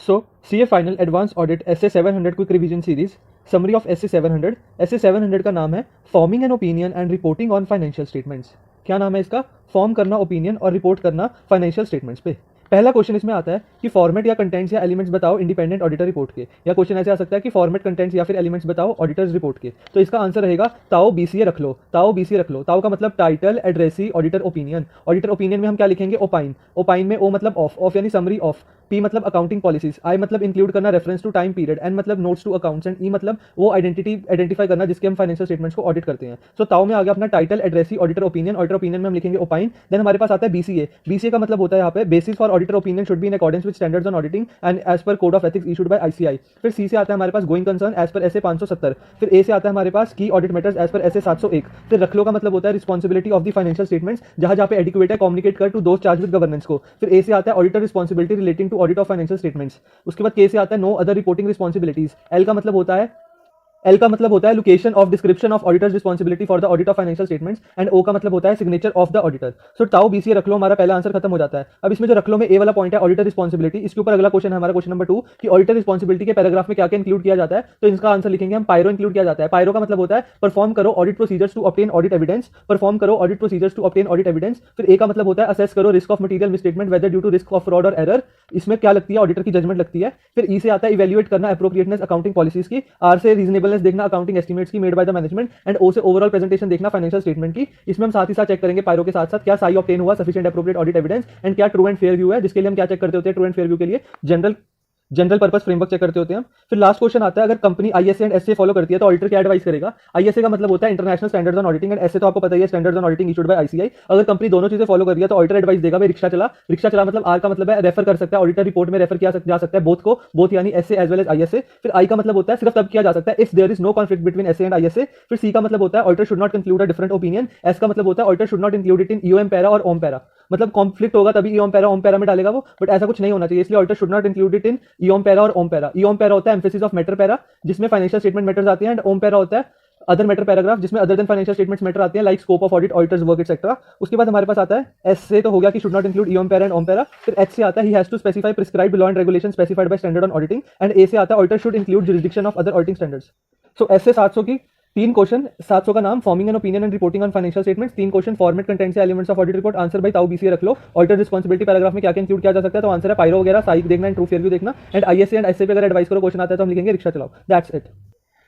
So, CA Final Advanced Audit SA 700 Quick Revision Series, Summary of SA 700. SA 700 का नाम है Forming an Opinion and Reporting on Financial Statements. क्या नाम है इसका? फॉर्म करना ओपिनियन और रिपोर्ट करना फाइनेंशियल स्टेटमेंट्स पे। पहला क्वेश्चन इसमें आता है कि फॉर्मेट या कंटेंट्स या एलिमेंट्स बताओ इंडिपेंडेंट ऑडिटर रिपोर्ट के, या क्वेश्चन ऐसे आ सकता है कि फॉर्मेट कंटेंट्स या फिर एलिमेंट्स बताओ ऑडिटर्स रिपोर्ट के। तो इसका आंसर रहेगा ताओ बीसीए रख लो। ताओ बीसीए रख लो। ताओ का मतलब title, addressee, auditor opinion. Auditor opinion में हम क्या लिखेंगे? ओपाइन। ओपाइन में ओ मतलब ऑफ, ऑफ यानी समरी ऑफ, पी मतलब अकाउंटिंग पॉलिसीज, आई मतलब इंक्लूड करना reference to time period, N मतलब notes to accounts, and E मतलब वो आइडेंटिफाई करना जिसके हम फाइनेंशियल स्टेटमेंट्स को ऑडिट करते हैं। सो ताओ में आ गया अपना title, addressee, auditor opinion. Auditor opinion में हम लिखेंगे ओपाइन। देन हमारे पास आता है बीसीए। बीसीए का मतलब होता है यहाँ पे basis for auditor opinion should be in accordance with standards on auditing and as per code of ethics issued by ICAI. फिर सी से आता है हमारे पास going concern as per SA 570। फिर ए से आता है हमारे पास key audit matters as per SA 701। फिर रख लो का मतलब होता है responsibility of the financial statements, जहां जहां पे एडिक्वेट है कम्युनिकेट कर to those charge with governance को। फिर ए से आता है auditor responsibility relating to audit of financial statements. उसके बाद के से आता है no other reporting responsibilities. L का मतलब होता है location of description of auditor's responsibility for the audit of financial statements, and O का मतलब होता है signature of the auditor. So टाउ बीसीए रख लो, हमारा पहला आंसर खत्म हो जाता है। अब इसमें जो रख लो में ए वाला पॉइंट है ऑडिटर रिस्पॉन्सिबिलिटी, इसके ऊपर अगला क्वेश्चन है हमारा क्वेश्चन नंबर 2 कि ऑडिटर रिस्पॉन्सिबिलिटी के पैराग्राफ में क्या क्या इंक्लूड किया जाता है। तो इसका आंसर लिखेंगे हम पायरो इंक्लूड किया जाता है। पायरो का मतलब होता है परफॉर्म करो audit procedures to obtain audit evidence. Perform करो audit procedures to obtain audit evidence. फिर ए का मतलब होता है असेस करो risk of material misstatement whether due to risk of fraud और एरर। इसमें क्या लगती है? ऑडिटर की जजमेंट लगती है। फिर ई से आता है इवैल्यूएट करना एप्रोप्रिएटनेस अकाउंटिंग पॉलिसीज की। आर से रीजनेबलनेस देखना अकाउंटिंग एस्टिमेट्स की made by the management, and O से ओवरऑल प्रेजेंटेशन देखना फाइनेंशियल स्टेटमेंट की। इसमें हम साथ ही साथ चेक करेंगे पायरो के साथ साथ क्या साई ऑब्टेन हुआ, sufficient appropriate audit evidence, and क्या ट्रू एंड फेयर व्यू है, जिसके लिए हम क्या चेक करते होते हैं? ट्रू एंड फेयर व्यू के लिए जनरल पर्पस फ्रेमवर्क चेक करते होते हैं। फिर लास्ट क्वेश्चन आता है अगर company ISA and SA follow करती है तो ऑडिटर क्या एडवाइस करेगा। आईएसए का मतलब होता है international standards on auditing, and SA तो आपको पता ही है standards on auditing issued by ICI. अगर कंपनी दोनों चीजें फॉलो कर रही है तो ऑडिटर एडवाइस देगा भाई रिक्शा चला। रिक्शा चला मतलब आर का मतलब है रेफर कर सकता है, ऑडिटर रिपोर्ट में रेफर किया जा सकता है बोथ को, बोथ यानी SA as well as ISA. फिर आई का मतलब होता है सिर्फ तब किया जा सकता है if there is no conflict between SA and ISA. फिर सी का मतलब होता है auditor should not conclude a different opinion. S का मतलब होता है auditor should not include it in EOM para और ओम पैरा, मतलब कॉन्फ्लिक्ट होगा तभी ईओम पैरा में डालेगा वो, बट ऐसा कुछ नहीं होना चाहिए, इसलिए auditor should not include it in EOM para और ओम पैरा। ईओम पैरा होता है एम्फेसिस ऑफ मैटर पैरा, जिसमें फाइनेंशियल स्टेटमेंट मैटर्स आते हैं, एंड ओम पैरा होता है अदर मैटर पैराग्राफ, जिसमें other than financial statements matter आते हैं like scope of audit, auditor's work etcetera. उसके बाद हमारे पास आता है एस से तो हो गया कि should not include EOM para and OM para. फिर एच से आता है he has to specify prescribed law and regulation specified by standard on auditing, and A से आता है auditor should include jurisdiction of other auditing standards. So S से 700 की 3 question, 700 का नाम forming an opinion and reporting on financial statements. 3 question format content से elements of audit report, answer by ताऊ BCA रख लो। ऑडिटर रिस्पॉन्सिबिलिटी पैराग्राफ में क्या क्या इंक्लूड किया जा सकता है, तो आंसर है पायरो वगैरह, साइक देखना एंड ट्रू फेयर व्यू देखना, एंड आईएसए एंड एसए पे अगर एडवाइस करो क्वेश्चन आता है तो हम लिखेंगे रिक्शा चलाओ। That's it.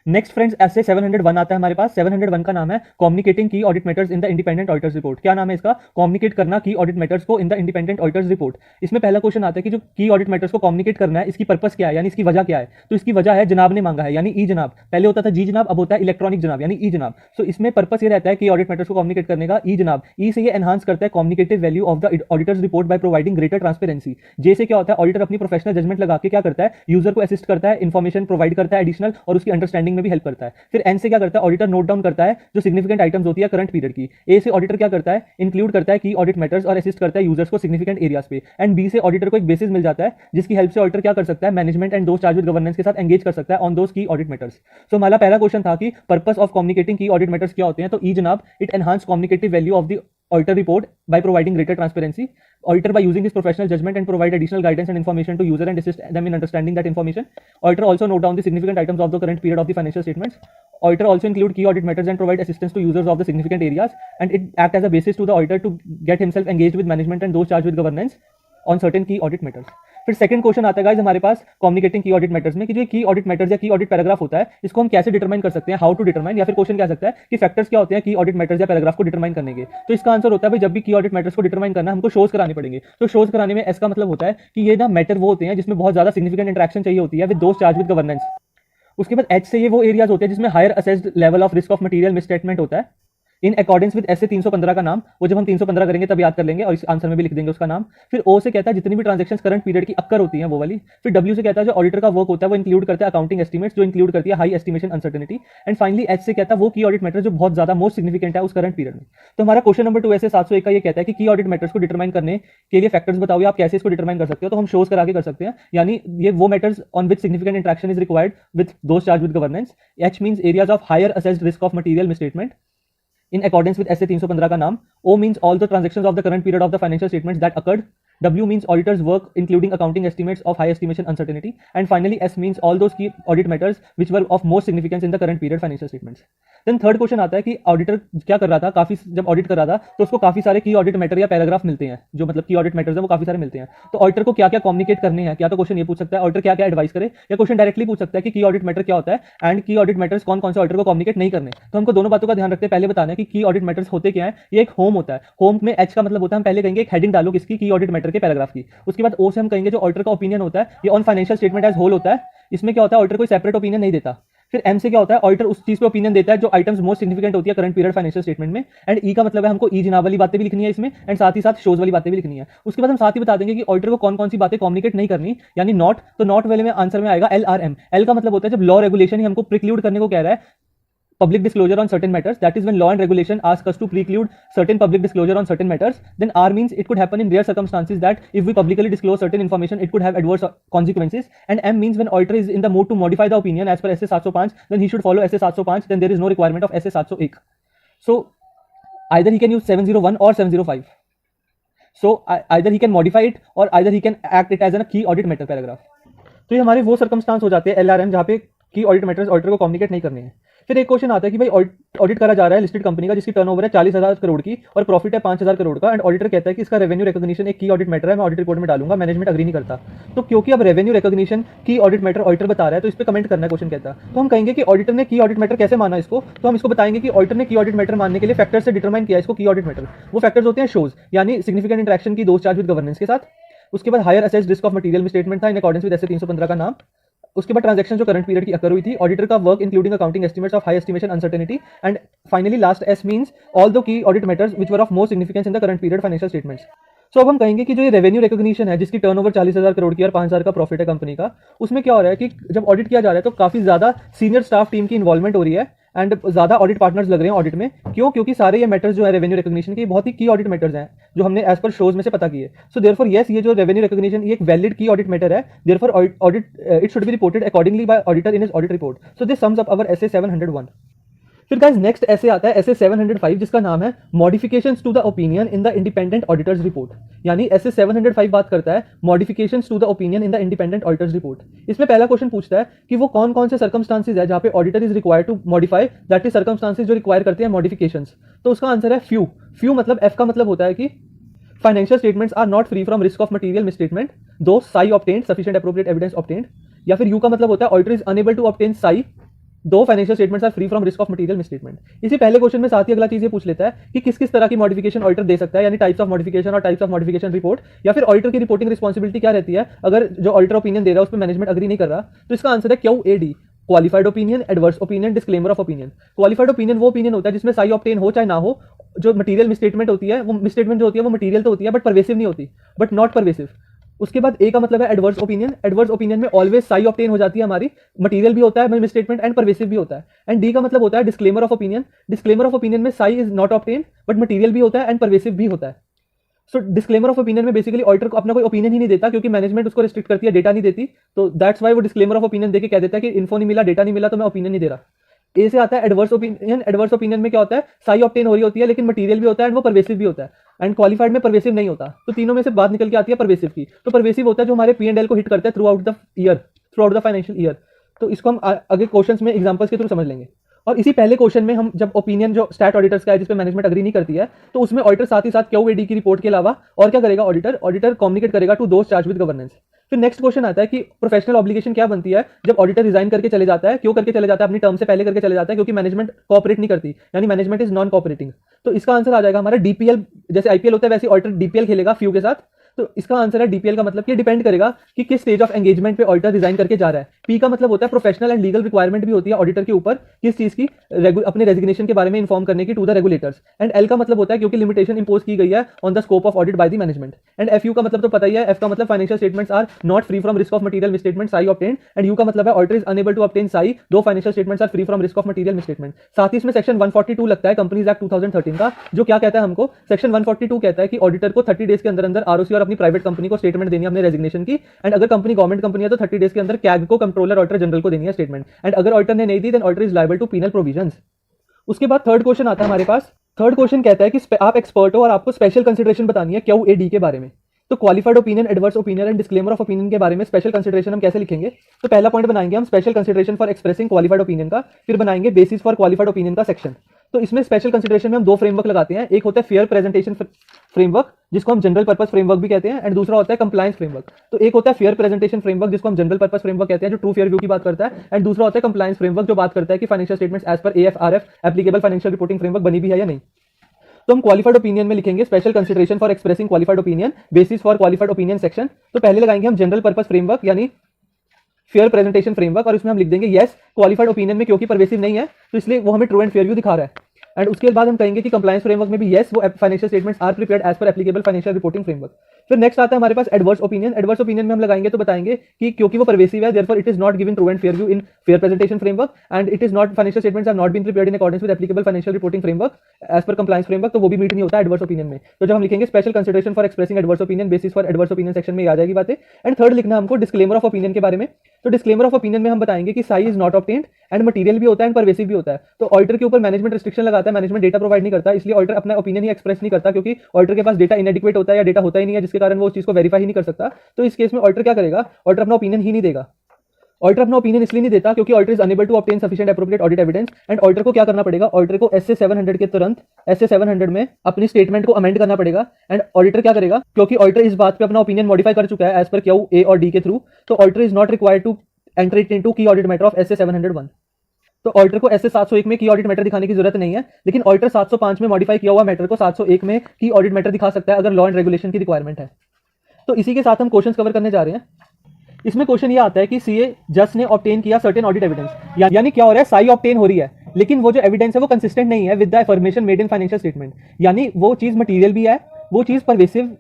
नेक्स्ट फ्रेंड्स ऐसे 701 आता है हमारे पास। 701 का नाम है कम्युनिकेटिंग की audit matters in the independent auditor's report. क्या नाम है इसका? कम्युनिकेट करना की ऑडिट मैटर्स को इन द इंडिपेंडेंट ऑडिटर्स रिपोर्ट। इसमें पहला क्वेश्चन आता है कि जो की ऑडिट मैटर्स को कम्युनिकेट करना है इसकी पर्पस क्या है, यानी इसकी वजह क्या है। तो इसकी वजह है जनाब ने मांगा है, यानी ई जनाब। पहले होता था जी जनाब, अब होता है इलेक्ट्रॉनिक जनाब यानी ई जनाब। सो इसमें पर्पस ये रहता है कि ऑडिट मैटर्स को कम्युनिकेट करने का ई जनाब। ई से ये एनहांस करता है communicative value of the auditor's report by providing greater transparency. J से क्या होता है ऑडिटर अपनी प्रोफेशनल जजमेंट लगा के क्या करता है यूजर को असिस्ट करता है, इन्फॉर्मेशन प्रोवाइड करता है एडिशनल, और उसकी अंडरस्टैंडिंग में भी हेल्प करता है। फिर एन से क्या करता है ऑडिटर नोट डाउन करता है जो सिग्निफिकेंट आइटम्स होती है करंट पीरियड की। ए से ऑडिटर क्या करता है इंक्लूड करता है की ऑडिट मैटर्स और असिस्ट करता है यूजर्स को सिग्निफिकेंट एरियाज पे। एंड बी से ऑडिटर को एक बेसिस मिल जाता है जिसकी हेल्प से ऑडिटर क्या कर सकता है management and those charge with governance के साथ एंगेज कर सकता है ऑन दोस की ऑडिट मैटर्स। सो हमारा पहला क्वेश्चन था कि पर्पस ऑफ कम्युनिकेटिंग की ऑडिट मैटर्स क्या होते हैं, तो ई जनाब it enhance communicative value of the auditor report by providing greater transparency. Auditor by using his professional judgment and provide additional guidance and information to user and assist them in understanding that information. Auditor also note down the significant items of the current period of the financial statements. Auditor also include key audit matters and provide assistance to users of the significant areas, and it act as a basis to the auditor to get himself engaged with management and those charged with governance on certain key audit matters. फिर second question आता है guys हमारे पास communicating की audit matters में कि जो की audit matters या की ऑडिट पैराग्राफ होता है इसको हम कैसे डिटरमाइन कर सकते हैं, हाउ टू डिटरमाइन, या फिर क्वेश्चन क्या सकता है कि फैक्टर्स क्या होते हैं की ऑडिट मैटर्स या पैराग्राफ को डिटरमाइन करने के। तो इसका आंसर होता है भाई जब भी की ऑडिट मैटर्स को डिटरमाइन करना हमको शोज कराने पड़ेंगे। तो शोज कराने में एस का मतलब होता है कि ये ना मैटर वो होते हैं जिसमें बहुत ज्यादा सिग्निफिकेंट इंटरेक्शन चाहिए होती है with those charge with governance. उसके बाद एच से ये वो एरियाज होते हैं जिसमें higher assessed level of risk of material misstatement होता है इन अकॉर्डेंस विद एसए 315 का नाम, वो जब हम 315 करेंगे तब याद कर लेंगे और इस आंसर में भी लिख देंगे उसका नाम। फिर ओ से कहता है जितनी भी ट्रांजैक्शंस करंट पीरियड की अक्कर होती हैं वो वाली। फिर डब्ल्यू से कहता है जो ऑडिटर का वर्क होता है वो इंक्लूड करता है अकाउंटिंग एस्टिमेट्स जो इंक्लूड करती है high estimation uncertainty. And finally H से कहता है वो की ऑडिट मैटर जो बहुत ज्यादा मोस्ट सिग्निफिकेंट है उस करंट पीरियड में। तो हमारा क्वेश्चन नंबर 2 ऐसे 701 का ये कहता है कि की ऑडिट मैटर्स को डिटरमाइन करने के लिए फैक्टर्स बताओ आप कैसे इसको डिटरमाइन कर सकते हो। तो हम शोज करा के कर सकते हैं, यानी ये वो matters on which significant interaction is required with those charge with governance. H means areas of higher assessed risk of material misstatement in accordance with SA 315 का नाम। O means all the transactions of the current period of the financial statements that occurred W means auditor's work including accounting estimates of high estimation uncertainty, and finally S means all those key audit matters which were of most significance in the current period financial statements. Then third question आता है कि auditor क्या कर रहा था, काफी जब audit कर रहा था तो उसको काफी सारे की ऑडिट मैटर या पैराग्राफ मिलते हैं, जो मतलब की ऑडिट मैटर्स है वो काफी सारे मिलते हैं। तो ऑडिटर को क्या क्या कम्युनिकेट करने हैं, क्या तो क्वेश्चन ये पूछ सकता है ऑडिटर क्या क्या एडवाइस करे, या क्वेश्चन डायरेक्टली पूछ सकता है कि की ऑडिट मैटर क्या होता है एंड की ऑडिट मैटर्स कौन कौन से ऑडिटर को कम्युनिकेट नहीं करने। तो हमको दोनों बातों का ध्यान रखते हैं, पहले बताना है कि की ऑडिट मैटर्स होते क्या है। ये एक होम होता है, होम में एच का मतलब होता है, हम पहले कहेंगे एक हेडिंग डालो किसकी, की ऑडिट मैटर के पैराग्राफ की। उसके बाद ओ से हम कहेंगे जो ऑडिटर का ओपिनियन होता है ये on financial statement as whole होता है। इसमें क्या होता है, ऑडिटर कोई सेपरेट ओपिनियन नहीं देता। फिर एम से क्या होता है, ऑडिटर उस चीज पे ओपिनियन देता है जो आइटम्स मोस्ट सिग्निफिकेंट होती है करंट पीरियड फाइनेंशियल स्टेटमेंट में। एंड ई का मतलब है हमको ई जिना वाली बातें भी लिखनी है इसमें, एंड साथ ही साथ शोज वाली बातें भी लिखनी है। उसके बाद हम साथ ही बता देंगे कि ऑडिटर को कौन कौन सी बातें कम्युनिकेट नहीं करनी, यानी नॉट। तो नॉट वाले में आंसर में आएगा LRM। एल का मतलब होता है जब लॉ रेगुलेशन ही हमको प्रिक्लूड करने को कह रहा है public disclosure on certain matters, that is when law and regulation ask us to preclude certain public disclosure on certain matters. Then R means it could happen in rare circumstances that if we publicly disclose certain information it could have adverse consequences. And M means when auditor is in the mood to modify the opinion as per SA 705, then he should follow SA 705, then there is no requirement of SA 701. So either he can use 701 or 705. So either he can modify it or either he can act it as a key audit matter paragraph. तो ये हमारे वो circumstance हो जाते हैं LRM जहाँ पे की ऑडिट मैटर्स ऑडिटर को कम्युनिकेट नहीं करने हैं। फिर एक क्वेश्चन आता है कि भाई ऑडिट करा जा रहा है लिस्टेड कंपनी का जिसकी टर्नओवर है 40,000 करोड़ की और प्रॉफिट है 5,000 करोड़ का, एंड ऑडिटर कहता है कि इसका रेवेन्यू रिकॉग्निशन एक की ऑडिट मैटर है, मैं ऑडिट रिपोर्ट में डालूंगा, मैनेजमेंट अग्री नहीं करता। तो क्योंकि अब रेवेन्यू रिकॉग्निशन की ऑडिट मैटर ऑडिटर बता रहा है तो इस पर कमेंट करना है क्वेश्चन कहता है। तो हम कहेंगे कि ऑडिटर ने की ऑडिट मैटर कैसे माना इसको, तो हम इसको बताएंगे कि ऑडिटर ने की ऑडिट मैटर मानने के लिए फैक्टर से डिटरमाइन किया इसको की ऑडिट मैटर। वो फैक्टर्स होते हैं शोज, यानी सिग्निफिकेंट इंटरेक्शन की दोस्त चार्ज विद गवर्नेंस के साथ। उसके बाद higher assessed risk of material में स्टेटमेंट था इन अकॉर्डेंस विद एसए 315 का नाम। उसके बाद ट्रांजैक्शन जो करंट पीरियड की अकर हुई थी, ऑडिटर का work including accounting estimates of high estimation uncertainty, and finally last S means all the key audit matters which were of most significance in the current period financial statements. So अब हम कहेंगे कि जो ये revenue recognition है जिसकी turnover 40,000 crore की और 5,000 का प्रॉफिट है कंपनी का, उसमें क्या हो रहा है कि जब ऑडिट किया जा रहा है तो काफी ज्यादा सीनियर स्टाफ टीम की इन्वॉल्वमेंट हो रही है एंड ज्यादा ऑडिट पार्टनर्स लग रहे हैं ऑडिट में। क्यों? क्योंकि सारे ये मैटर्स जो है रेवेन्यू रिकॉग्निशन के बहुत ही की ऑडिट मैटर्स हैं जो हमने एज पर शोज में से पता किए। सो देयरफॉर यस, ये जो रेवेन्यू रिकॉग्निशन ये एक वैलिड की ऑडिट मैटर है, therefore audit it should be reported accordingly by auditor in his audit report. So this sums up our SA 701। फिर गाइस नेक्स्ट ऐसे आता है एसए 705 जिसका नाम है modifications to the opinion in the independent auditor's report. यानी SA 705 बात करता है modifications to the opinion in the independent auditor's report. इसमें पहला क्वेश्चन पूछता है कि वो कौन कौन से सर्कमस्टांसेस है जहां पे auditor is required to modify, that is circumstances जो रिक्वायर करते हैं मॉडिफिकेशंस। तो उसका आंसर है फ्यू। फ्यू मतलब एफ का मतलब होता है कि financial statements are not free from risk of material misstatement though SAE obtained sufficient appropriate evidence obtained. या फिर यू का मतलब होता है auditor is unable to obtain SAE though financial statements are free from risk of material misstatement. इसी पहले question में साथ ही अगला चीज ये पूछ लेता है कि किस किस तरह की मॉडिफिकेशन ऑडिटर दे सकता है, यानी टाइप्स ऑफ मॉडिफिकेशन और टाइप्स ऑफ मॉडिफिकेशन रिपोर्ट, या फिर ऑडिटर की रिपोर्टिंग रिस्पॉन्सिबिलिटी क्या रहती है अगर जो ऑडिटर ओपिनियन दे रहा है उस पर मैनेजमेंट अग्री नहीं कर रहा। तो इसका आंसर है QAD, qualified opinion, adverse opinion, disclaimer of opinion. Qualified opinion वो ओपिनियन होता है जिसमें साई ऑब्टेन हो चाहे ना हो, जो मटेरियल मिसस्टेटमेंट होती है वो मिसस्टेटमेंट जो होती है वो मटेरियल तो होती है बट परवेसिव नहीं होती, बट नॉट परवेसिव। उसके बाद ए का मतलब है एडवर्स ओपिनियन। एडवर्स ओपिनियन में ऑलवेज साई ऑब्टेन हो जाती है हमारी, मटेरियल भी होता है मिसस्टेटमेंट एंड परवेसिव भी होता है। एंड डी का मतलब होता है disclaimer of opinion. Disclaimer of opinion में SAE is not obtain but material भी होता है एंड परवेसिव भी होता है। सो डिस्क्लेमर ऑफ ओपिनियन में बेसिकली ऑडिटर को अपना कोई ओपिनियन ही नहीं देता क्योंकि मैनेजमेंट उसको रिस्ट्रिक्ट करती है, डेटा नहीं देती। तो दैट्स वाई वो डिस्क्लेमर ऑफ ओपिनियन देके कह देता है कि इन्फो नहीं मिला, डेटा नहीं मिला तो मैं ओपिनियन नहीं दे रहा। ए से आता है एडवर्स ओपिनियन। एडवर्स ओपिनियन में क्या होता है, साई ऑब्टेन हो रही होती है लेकिन मटेरियल भी होता है एंड वो परवेसिव भी होता है, एंड क्वालिफाइड में परवेसिव नहीं होता। तो तीनों में से बात निकल के आती है परवेसिव की। तो परवेसिव होता है जो हमारे P&L को हिट करता है through out the year, through out the financial year. तो इसको हम आगे क्वेश्चंस में एग्जांपल्स के थ्रू समझ लेंगे। और इसी पहले क्वेश्चन में हम जब ओपिनियन जो स्टैट ऑडिटर्स का है जिस पे मैनेजमेंट अग्री नहीं करती है, तो उसमें ऑडिटर साथ ही साथ QAD की रिपोर्ट के अलावा और क्या करेगा, ऑडिटर कम्युनिकेट करेगा to those charge with governance. फिर नेक्स्ट क्वेश्चन आता है कि प्रोफेशनल ऑब्लिगेशन क्या बनती है जब ऑडिटर रिजाइन करके चले जाता है। क्यों करके चले जाता है, अपनी टर्म से पहले करके चले जाता है क्योंकि मैनेजमेंट कोऑपरेट नहीं करती, यानी मैनेजमेंट इज नॉन कोऑपरेटिंग। तो इसका आंसर आ जाएगा हमारा DPL। जैसे IPL होता है वैसे ऑडिटर DPL खेलेगा फ्यू के साथ। तो इसका आंसर है DPL का मतलब कि डिपेंड करेगा कि किस स्टेज ऑफ एंगेजमेंट पे ऑडिटर रिजाइन करके जा रहा है। P का मतलब होता है प्रोफेशनल एंड लीगल रिक्वायरमेंट भी होती है ऑडिटर के ऊपर किस चीज की, अपने रेजिग्नेशन के बारे में इन्फॉर्म करने की to the regulators. And L का मतलब होता है क्योंकि लिमिटेशन इंपोज की गई है on the scope of audit bye the management. And FU का मतलब तो पता ही है, F का मतलब financial statements are not free from risk of material misstatement SAE obtain. And U का मतलब है auditor is unable to obtain SAE though financial statements are free from risk of material misstatement. साथ ही इसमें section 142 लगता है companies act 2013 का, जो क्या कहता है हमको, सेक्शन 142 कहता है कि ऑडिटर को 30 डेज के अंदर अंदर ROC और अपनी प्राइवेट कंपनी को स्टेटमेंट देनी है अपने रेजिग्नेशन की। एंड अगर कंपनी गवर्नमेंट कंपनी है तो 30 डेज के अंदर कैग को, कंट्रोलर ऑडिटर जनरल को देनी है स्टेटमेंट। एंड अगर ऑडिटर ने नहीं दी then auditor is liable to penal provisions. उसके बाद थर्ड क्वेश्चन आता है हमारे पास। थर्ड क्वेश्चन कहता है कि आप एक्सपर्ट हो और आपको स्पेशल कंसिडरेशन बतानी है QAD के बारे में। तो qualified opinion, adverse opinion and disclaimer of opinion के बारे में स्पेशल कंसिडरेशन हम कैसे लिखेंगे? तो पहला पॉइंट बनाएंगे हम special consideration for expressing qualified opinion का, फिर बनाएंगे बेसिस फॉर क्वालिफाइड ओपिनियन का सेक्शन। तो इसमें स्पेशल कंसिडरेशन में हम दो फ्रेमवर्क लगाते हैं, एक होता है फेयर प्रेजेंटेशन फ्रेमवर्क जिसको हम जनरल पर्पस फ्रेमवर्क भी कहते हैं, एंड दूसरा होता है कंप्लायंस फ्रेमवर्क। तो एक होता है फेयर प्रेजेंटेशन फ्रेमवर्क जिसको हम जनरल पर्पस फ्रेमवर्क कहते हैं, जो ट्रू फेयर व्यू की बात करता है, एंड दूसरा होता है कंप्लायंस फ्रेमवर्क जो बात करता है कि financial statements as per AFRF applicable financial reporting framework बनी भी है या नहीं। तो हम क्वालिफाइड ओपिनियन में लिखेंगे special consideration for expressing qualified opinion, basis for qualified opinion section. तो पहले लगाएंगे हम जनरल पर्पस फ्रेमवर्क यानी फेयर प्रेजेंटेशन फ्रेमवर्क, और इसमें हम लिख देंगे यस क्वालिफाइड ओपिनियन में क्योंकि परवेसिव नहीं है तो इसलिए वो हमें ट्रू एंड फेयर व्यू दिखा रहा है। एंड उसके बाद हम कहेंगे कि कंप्लायंस फ्रेमवर्क में भी यस वो financial statements are prepared as per applicable financial reporting framework. फिर नेक्स्ट आता है हमारे पास एडवर्स ओपिनियन। एडवर्स ओपिनियन में हम लगाएंगे तो बताएंगे कि क्योंकि वो परवेसिव है therefore it is not given true and fair view in fair presentation framework, and it is not financial statements are not been prepared in accordance with applicable financial reporting framework as per compliance framework, तो वो भी meet नहीं होता adverse opinion में। तो जब हम लिखेंगे special consideration for expressing adverse opinion, basis for adverse opinion section में आ जाएगी बातें। एंड थर्ड लिखना हमको डिस्क्लेमर ऑफ ओपिनियन के बारे में। तो डिस्क्लेमर ऑफ ओपिनियन में हम बताएंगे कि Sai is not obtained and material भी होता है एंड परवेसिव भी होता है। तो ऑडिटर के ऊपर मैनेजमेंट रिस्ट्रिक्शन लगाता है, मैनेजमेंट डेटा प्रोवाइड नहीं करता, इसलिए ऑडिटर अपना ओपिनियन ही एक्सप्रेस नहीं करता क्योंकि ऑडिटर के पास डेटा इनएडिक्वेट होता है या डेटा होता ही नहीं है, जिसके कारण वो उस चीज को वेरीफाई ही नहीं कर सकता। तो इस केस में ऑडिटर क्या करेगा? ऑडिटर अपना ओपिनियन ही नहीं देगा। ऑडिटर अपना ओपिनियन इसलिए नहीं देता क्योंकि auditor is unable to obtain sufficient appropriate audit evidence, and auditor को क्या करना पड़ेगा? ऑडिटर को SA 700 के तुरंत SA 700 में अपनी स्टेटमेंट को अमेंड करना पड़ेगा। एंड ऑडिटर क्या करेगा? क्योंकि ऑडिटर इस बात पे अपना ओपिनियन मॉडिफाई कर चुका है एज पर क्यू A और D के थ्रू, तो auditor is not required to enter it into key audit matter of SA 701। तो ऑडिटर को SA 701 में की ऑडिट मैटर दिखाने की जरूरत नहीं है, लेकिन ऑडिटर 705 में मॉडिफाई किया हुआ मैटर को 701 में की ऑडिट मैटर दिखा सकता है अगर लॉ एंड रेगुलेशन की रिक्वायरमेंट है। तो इसी के साथ हम क्वेश्चन कवर करने जा रहे हैं। इसमें क्वेश्चन ये आता है कि CA जज ने ऑब्टेन किया सर्टेन ऑडिट एविडेंस, यानी क्या हो रहा है? साई ऑब्टेन हो रही है लेकिन वो जो एविडेंस है वो कंसिस्टेंट नहीं है with the information made in financial statement, यानी वो चीज मटेरियल भी है, वो चीज परवेसिव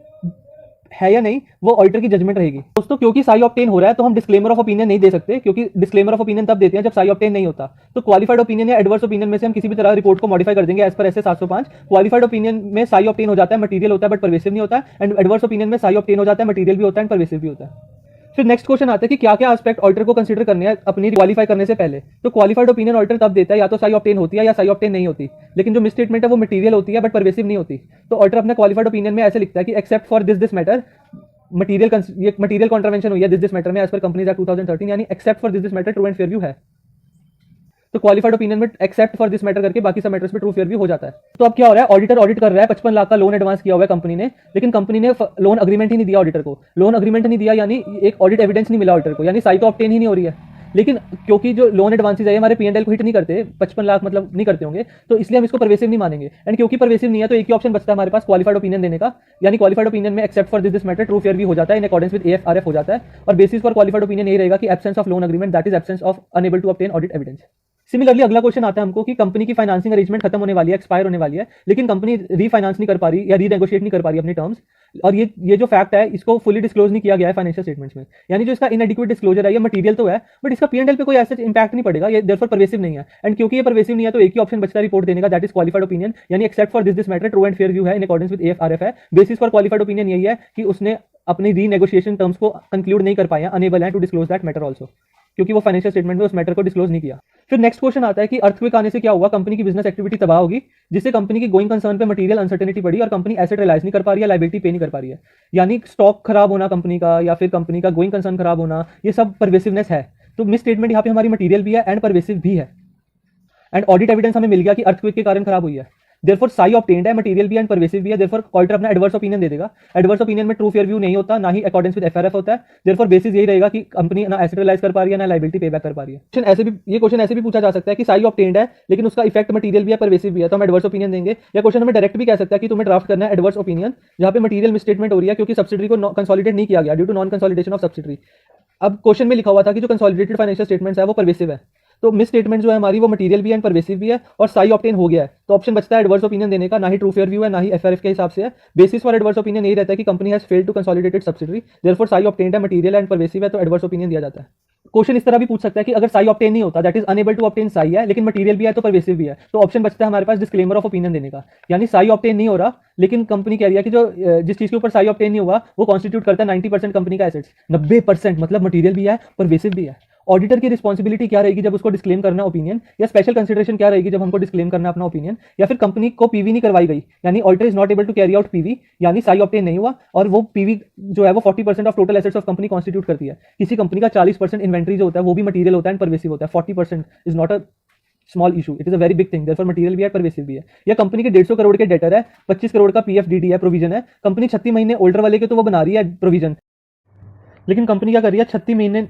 है या नहीं, वो ऑडिटर की जजमेंट रहेगी। दोस्तों क्योंकि साई ऑब्टेन हो रहा है तो हम डिस्क्लेमर ऑफ ओपिनियन नहीं दे सकते, क्योंकि डिस्क्लेमर ऑफ ओपिनियन तब देते हैं जब साई ऑब्टेन नहीं होता। तो क्वालिफाइड ओपिनियन या एडवर्स ओपिनियन में से हम किसी भी तरह रिपोर्ट को मॉडिफाई कर देंगे as per SA 705। Qualified opinion में साई ऑब्टेन हो जाता है, मटेरियल होता है बट परवेसिव नहीं होता है, एंड एडवर्स ओपिनियन में साई ऑब्टेन हो जाता है, मटेरियल भी होता है एंड परवेसिव भी होता है। फिर नेक्स्ट क्वेश्चन आता है कि क्या क्या एस्पेक्ट ऑडिटर को कंसीडर करने हैं अपनी क्वालिफाई करने से पहले। तो क्वालिफाइड ओपिनियन ऑडिटर तब देता है या तो साई ऑब्टेन होती है या साई ऑब्टेन नहीं होती, लेकिन जो मिसस्टेटमेंट है वो मटेरियल होती है बट परवेसिव नहीं होती। तो ऑडिटर अपने क्वालिफाइड ओपिनियन में ऐसे लिखता है कि except for this matter material contravention हुई है दिस मैटर में एज पर कंपनीज एक्ट 2013, यानी except for this matter true and fair view है। तो क्वालिफाइड ओपिनियन में एक्सेप्ट फॉर दिस मैटर करके बाकी सब मैटर्स पे ट्रू फेयर व्यू हो जाता है। तो अब क्या हो रहा है? ऑडिटर ऑडिट कर रहा है, 55 लाख का लोन एडवांस किया हुआ है कंपनी ने, लेकिन कंपनी ने लोन अग्रीमेंट ही नहीं दिया ऑडिटर को। लोन अग्रीमेंट नहीं दिया यानी एक ऑडिट एविडेंस नहीं मिला ऑडिटर को, यानी साई तो ऑब्टेन ही नहीं हो रही है। लेकिन क्योंकि जो लोन एडवांसेज है हमारे P&L को हिट नहीं करते, 55 लाख मतलब नहीं करते होंगे, तो इसलिए हम इसको परवेसिव नहीं मानेंगे। एंड क्योंकि परवेसिव नहीं है तो एक ही ऑप्शन बचता है हमारे पास क्वालिफाइड ओपिनियन देने का, यानी क्वालिफाइड ओपिनियन में except for this matter true fair view हो जाता है, इन अकॉर्डेंस विद AFRF हो जाता है, और बेसिस फॉर क्वालिफाइड ओपिनियन यही रहेगा कि absence of loan agreement that is absence of unable to obtain audit evidence. Similarly अगला क्वेश्चन आता है हमको कि कंपनी की फाइनेंसिंग अरेंजमेंट खत्म होने वाली है, एक्सपायर होने वाली है, लेकिन कंपनी रीफाइनेंस नहीं कर पा रही या रीनेगोशिएट नहीं कर पा रही अपनी टर्म्स, और ये जो फैक्ट है इसको फुली डिस्क्लोज नहीं किया गया है फाइनेंशियल स्टेटमेंट्स में, यानी जो इसका इनएडिक्वेट डिस्क्लोजर है ये मटेरियल तो है बट इसका P&L पे कोई ऐसा इंपैक्ट नहीं पड़ेगा, ये देयरफॉर परवेसिव नहीं है। एंड क्योंकि ये परवेसिव नहीं है तो एक ही ऑप्शन बचता है रिपोर्ट देने का, दैट इज क्वालिफाइड ओपिनियन, यानी except for this matter true and fair view है इन अकॉर्डेंस विद AFRF है। बेसिस फॉर क्वालिफाइड ओपिनियन यही है कि उसने अपनी रीनेगोशिएशन टर्म्स को कंक्लूड नहीं कर पाया, अनेबल है to disclose that matter also, क्योंकि वो फाइनेंशियल स्टेटमेंट में उस मैटर को डिस्क्लोज नहीं किया। फिर नेक्स्ट क्वेश्चन आता है कि अर्थक्वेक आने से क्या हुआ? कंपनी की बिजनेस एक्टिविटी तबाह होगी, जिससे कंपनी की गोइंग कंसर्न पे मटेरियल अनसर्टेनिटी बढ़ी और कंपनी एसेट रियलाइज नहीं कर पा रही है, लायबिलिटी पे नहीं कर पा रही है, यानी स्टॉक खराब होना कंपनी का या फिर कंपनी का गोइंग कंसर्न खराब होना, ये सब परवेसिवनेस है। तो मिस स्टेटमेंट यहाँ पे हमारी मटेरियल भी है एंड परवेसिव भी है, एंड ऑडिट एविडेंस हमें मिल गया कि अर्थक्वेक के कारण खराब हुई है। देयरफॉर साई ऑब्टेन्ड है, मटेरियल भी एंड परवेसिव भी है, देयरफॉर ऑडिटर अपना एडवर्स ओपिनियन दे देगा। एडवर्स ओपिनियन में ट्रू फेयर व्यू नहीं होता, ना ही अकॉर्डेंस विद FRF होता है, देयरफॉर बेसिस यही रहेगा कि कंपनी ना एसेट रियलाइज कर पा रही है ना लायबिलिटी पे बैक कर पा रही है। क्वेश्चन ऐसे भी पूछा जा सकता है कि साई ऑब्टेन्ड है लेकिन उसका इफेक्ट मटेरियल भी है परवेसिव भी है, तो हम एडवर्स ओपिनियन देंगे। या क्वेश्चन हमें डायरेक्ट भी कह सकता है कि तुम्हें ड्राफ्ट करना है एडवर्स ओपिनियन जहां पे मटेरियल मिसस्टेटमेंट हो रही है क्योंकि सब्सिडरी को कंसोलिडेट नहीं किया गया due to non consolidation of subsidiary. अब क्वेश्चन में लिखा हुआ था कि जो कंसोलिडेटेड फाइनेंशियल स्टेटमेंट्स है वो परवेसिव है, तो मिस स्टेटमेंट जो है हमारी वो मटेरियल भी है एंड परवेसिव भी है और साई ऑब्टेन हो गया है, तो ऑप्शन बचता है एडवर्स ओपिनियन देने का, ना ही ट्रू फेयर व्यू है ना ही FRF के हिसाब से है। बेसिस फॉर एडवर्स ओपिनियन यही रहता है कि company has failed to consolidated subsidiary, therefore साई ऑब्टेन्ड है, मटेरियल एंड परवेसिव है, तो एडवर्स ओपिनियन दिया जाता है। क्वेश्चन इस तरह भी पूछ सकता है कि अगर साई ऑब्टेन नहीं होता, that is unable to obtain साई है लेकिन मटेरियल भी है तो परवेसिव भी है, तो ऑप्शन बचता है हमारे पास डिस्क्लेमर ऑफ ओपिनियन देने का, यानी साई ऑब्टेन नहीं हो रहा लेकिन कंपनी कह रही है कि जो जिस चीज के ऊपर साई ऑब्टेन नहीं हुआ वो कॉन्स्टिट्यूट करता है 90% कंपनी का एसेट्स, 90% मतलब मटेरियल भी है परवेसिव भी है, ऑडिटर की रिस्पॉन्सिबिलिटी क्या रहेगी जब उसको डिस्क्लेम करना ओपिनियन, या स्पेशल कंसिडरेशन क्या रहेगी जब हमको डिस्क्लेम करना अपना ओपिनियन, या फिर कंपनी को पीवी नहीं करवाई गई, यानी auditor is not able to carry out PV, यानी साई ऑब्टेन नहीं हुआ, और वो पीवी जो है वो 40% of total assets of company constitute करती है। किसी कंपनी का 40% इन्वेंट्री जो होता है वो भी मटीरियल होता है एंड परवेसिव होता है। 40% is not a small issue, it is a very big thing, therefore material भी है, परवेसिव भी है। या कंपनी के 150 करोड़ के डेटर है, 25 करोड़ का पीएफडीडी है, प्रोविजन है, कंपनी 36 महीने ओल्डर वाले के तो वो बना रही है प्रोविजन, लेकिन कंपनी क्या कर रही है 36 महीने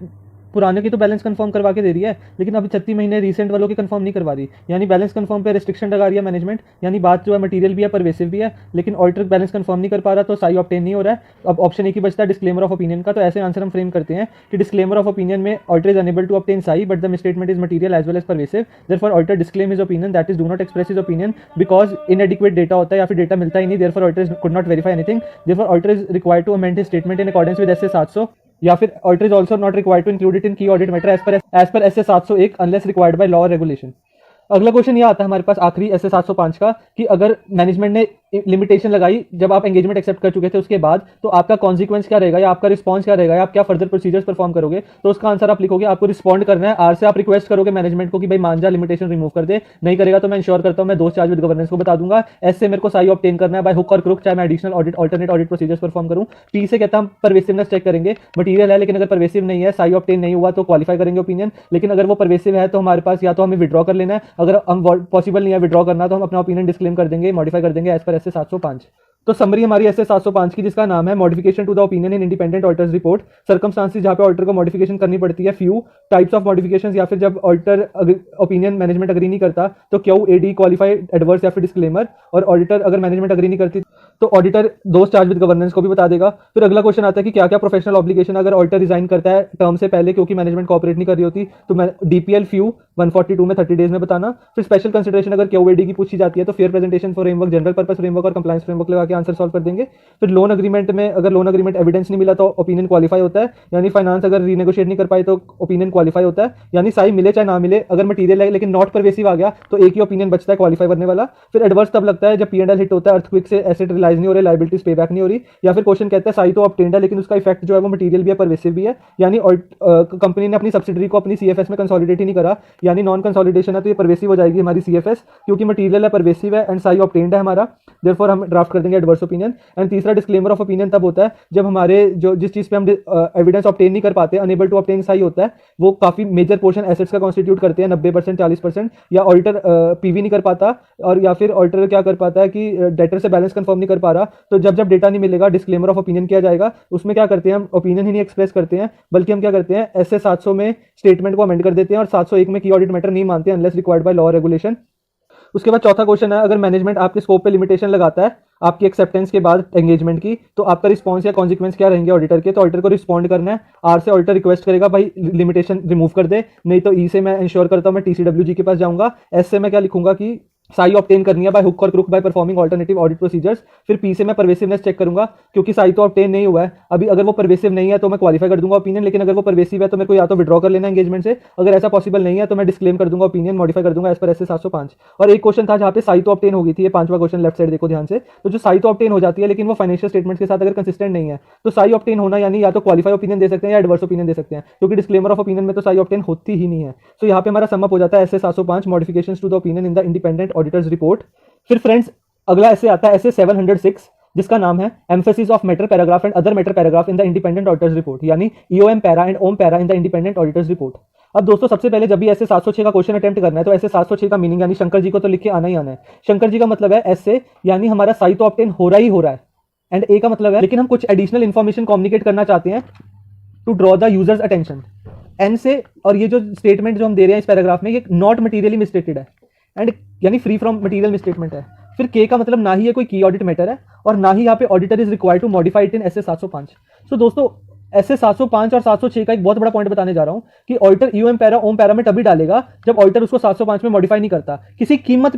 पुराने की तो बैलेंस कंफर्म करवा के दे रही है, लेकिन अभी 36 महीने रीसेंट वालों की कंफर्म नहीं करवा रही, यानी बैलेंस कंफर्म पे रिस्ट्रिक्शन लगा रही है मैनेजमेंट। यानी बात जो है मटीरियल भी है, परवेसिव भी है, लेकिन ऑडिटर बैलेंस कंफर्म नहीं कर पा रहा, तो साई ऑब्टेन नहीं हो रहा है। अब ऑप्शन एक ही बचता है डिस्क्लेमर ऑफ ओपिनियन का। तो ऐसे आंसर हम फ्रेम करते हैं कि डिस्क्लेमर ऑफ ओपिनियन में auditor is unable to obtain साई but the misstatement is material as well as pervasive, therefore auditor disclaim his opinion, that is do not express his opinion because inadequate data होता है या फिर data मिलता ही नहीं, therefore auditor could not verify anything, therefore auditor is required to amend his statement in accordance with SA 700, या फिर auditor is also not required to include it in key audit matter as per SA 701 unless required by law और regulation. अगला question ये आता है हमारे पास आखिरी S A 705 का कि अगर मैनेजमेंट ने लिमिटेशन लगाई जब आप एंगेजमेंट एक्सेप्ट कर चुके थे उसके बाद, तो आपका कॉन्सिक्वेंस क्या रहेगा या आपका रिस्पॉन्स क्या रहेगा या आप क्या फर्दर प्रोसीजर्स परफॉर्म करोगे। तो उसका आंसर आप लिखोगे, आपको रिस्पॉन्ड करना है। आर से आप रिक्वेस्ट करोगे मैनेजमेंट को कि भाई मान जा, लिमिटेशन रिमूव कर दे, नहीं करेगा तो मैं इंश्योर करता हूं मैं दोस्त चार्ज विद गवर्नेंस को बता दूंगा। एस से मेरे को साई ऑब्टेन करना है बाय हुक और क्रुक, चाहे मैं additional audit alternate audit procedures perform करूं। पी से कहता हम परवेसिवनेस चेक करेंगे, मटीरियल है लेकिन अगर परवेसिव नहीं है, साई ऑब्टेन नहीं हुआ तो क्वालिफाई करेंगे ओपिनियन, लेकिन अगर वो परवेसिव है तो हमारे पास या तो हमें विड्रॉ कर लेना है, अगर हम पॉसिबल नहीं है विड्रॉ करना तो हम अपना ओपिनियन डिस्क्लेम कर देंगे, मॉडिफाई कर देंगे एज पर एसए 705। तो समरी हमारी एसए 705 की जिसका नाम है modification to the opinion in independent auditor's report, circumstances जहां पे ऑडिटर को मॉडिफिकेशन करनी पड़ती है, फ्यू टाइप्स ऑफ मॉडिफिकेशंस, या फिर जब ऑडिटर ओपिनियन मैनेजमेंट अग्री नहीं करता तो क्यू एडी क्वालिफाइड एडवर्स या फिर डिस्क्लेमर, और ऑडिटर अगर मैनेजमेंट अग्री नहीं करती तो ऑडिटर दोस्त चार्ज विद गवर्नेंस को भी बता देगा। फिर अगला क्वेश्चन आता है कि क्या क्या प्रोफेशनल ऑब्लिगेशन अगर ऑडिटर रिजाइन करता है टर्म से पहले क्योंकि मैनेजमेंट कोऑपरेट नहीं कर रही होती, तो मैं डीपीएल फ्यू 142 में 30 डेज में बताना। फिर स्पेशल कंसिडरेशन अगर क्यूएडी की पूछी जाती है तो fair presentation framework, general purpose framework और कंप्लायंस फ्रेमवर्क लगा के आंसर सॉल्व कर देंगे। फिर लोन अग्रीमेंट में अगर लोन अग्रीमेंट एविडेंस नहीं मिला तो ओपिनियन क्वालिफाई होता है, यानी फाइनेंस अगर रीनेगोशिएट नहीं कर पाए तो ओपिनियन क्वालिफाई होता है, यानी साई मिले चाहे ना मिले, अगर मटीरियल है लेकिन नॉट परवेसिव आ गया तो एक ही ओपिनियन बचता है क्वालिफाई करने वाला। फिर एडवर्स तब लगता है जब पी&एल हिट होता है, अर्थक्वेक से एसेट रिलाइज नहीं हो रहे, लायबिलिटीज पे बैक नहीं हो रही, या फिर क्वेश्चन कहता है साई तो ऑब्टेन्ड है लेकिन उसका इफेक्ट जो है वो मटीरियल भी है, परवेसिव भी है, यानी कंपनी ने अपनी सब्सिडरी को अपनी सीएफएस में कंसोलिडेट ही नहीं करा, यानी नॉन कंसोलिडेशन है तो ये परवेसिव हो जाएगी हमारी सीएफएस, क्योंकि मटीरियल है, परवेसिव है एंड साई ऑब्टेन्ड है हमारा, देयरफॉर हम ड्राफ्ट कर देंगे एडवर्स ओपिनियन। एंड तीसरा डिस्क्लेमर ऑफ ओपिनियन तब होता है जब हमारे जो जिस चीज पे हम एविडेंस ऑब्टेन नहीं कर पाते, अनेबल टू ऑब्टेन साई होता है, वो काफी मेजर पोर्शन एसेट्स का कॉन्स्टिट्यूट करते हैं 90% 40%, या ऑडिटर पीवी नहीं कर पाता, और या फिर ऑडिटर क्या कर पाता है कि डेटर से बैलेंस कंफर्म नहीं कर पा रहा, तो जब जब डेटा नहीं मिलेगा डिस्क्लेमर ऑफ ओपिनियन किया जाएगा। उसमें क्या करते हैं हम ओपिनियन ही नहीं एक्सप्रेस करते हैं, बल्कि हम क्या करते हैं एसए 700 में स्टेटमेंट को अमेंड कर देते हैं और 701 में की ऑडिट मैटर नहीं मानते unless required by law regulation. उसके बाद चौथा क्वेश्चन है, अगर मैनेजमेंट आपके स्कोप पे लिमिटेशन लगाता है आपकी एक्सेप्टेंस के बाद एंगेजमेंट की, तो आपका रिस्पांस या कॉन्सिक्वेंस क्या रहेंगे ऑडिटर के। तो ऑडिटर को रिस्पॉन्ड करना है, आर से ऑडिटर रिक्वेस्ट करेगा भाई लिमिटेशन रिमूव कर दे, नहीं तो ई से मैं इंश्योर करता हूं मैं टीसीडब्ल्यूजी के पास जाऊंगा, एस से मैं क्या लिखूंगा कि साई ऑब्टेन करनी है बाय हुक और crook by performing alternative audit procedures. फिर पी से मैं परवेसिवनेस चेक करूंगा, क्योंकि साई तो ऑब्टेन नहीं हुआ है अभी, अगर वो परवेसिव नहीं है तो मैं क्वालिफाई कर दूंगा ओपिनियन, लेकिन अगर वो परवेसिव है तो मेरे को या तो विड्रॉ कर लेना एंगेजमेंट से, अगर ऐसा पॉसिबल नहीं है तो मैं डिस्क्लेम कर दूंगा ओपिनियन, मॉडिफाई कर दूंगा एज पर एसए 705। और एक क्वेश्चन था जहां पे साई तो ऑब्टेन हो गई थी, ये पांचवा क्वेश्चन लेफ्ट साइड देखो ध्यान से, तो जो साई तो ऑब्टेन हो जाती है लेकिन वो फाइनेंशियल स्टेटमेंट के साथ अगर कंसिस्टेंट नहीं है, तो साई ऑब्टेन होना यानी या तो क्वालिफाई ओपिनियन दे सकते हैं या एडवर्स ओपिनियन दे सकते हैं, क्योंकि डिस्क्लेमर ऑफ ओपिनियन में तो साई ऑब्टेन होती ही नहीं है। तो यहाँ पे हमारा समअप हो जाता है SA 705 modifications to the opinion in the independent auditor's report. फिर फ्रेंड्स अगला ऐसे आता है ऐसे 706 जिसका नाम है emphasis of matter paragraph and other matter paragraph in the independent auditor's report, यानी EOM para and OM para in the independent auditor's report. अब दोस्तों सबसे पहले जब भी ऐसे 706 का क्वेश्चन अटेम्प्ट करना है तो ऐसे 706 का मीनिंग यानी शंकर जी को तो लिख के आना ही आना है। शंकर जी का मतलब है ऐसे यानी हमारा साई तो ऑब्टेन हो रहा ही हो रहा है, एंड ए का मतलब है लेकिन हम कुछ एडिशनल इन्फॉर्मेशन कम्युनिकेट करना चाहते हैं to draw the users attention, N से, और ये जो स्टेटमेंट जो हम दे रहे हैं इस पैराग्राफ में ये नॉट मटीरियली मिसस्टेटेड है एंड यानी फ्री फ्रॉम मटीरियल मिसस्टेटमेंट है। फिर के का मतलब ना ही ये कोई की ऑडिट मैटर है और ना ही यहाँ पे auditor is required to modify it in SA 705। So दोस्तों एसए 705 और 706 का एक बहुत बड़ा पॉइंट बताने जा रहा हूं कि ऑडिटर यूएम पैरा ओम पैरा में तभी डालेगा जब ऑडिटर उसको 705 में मॉडिफाई नहीं करता। किसी कीमत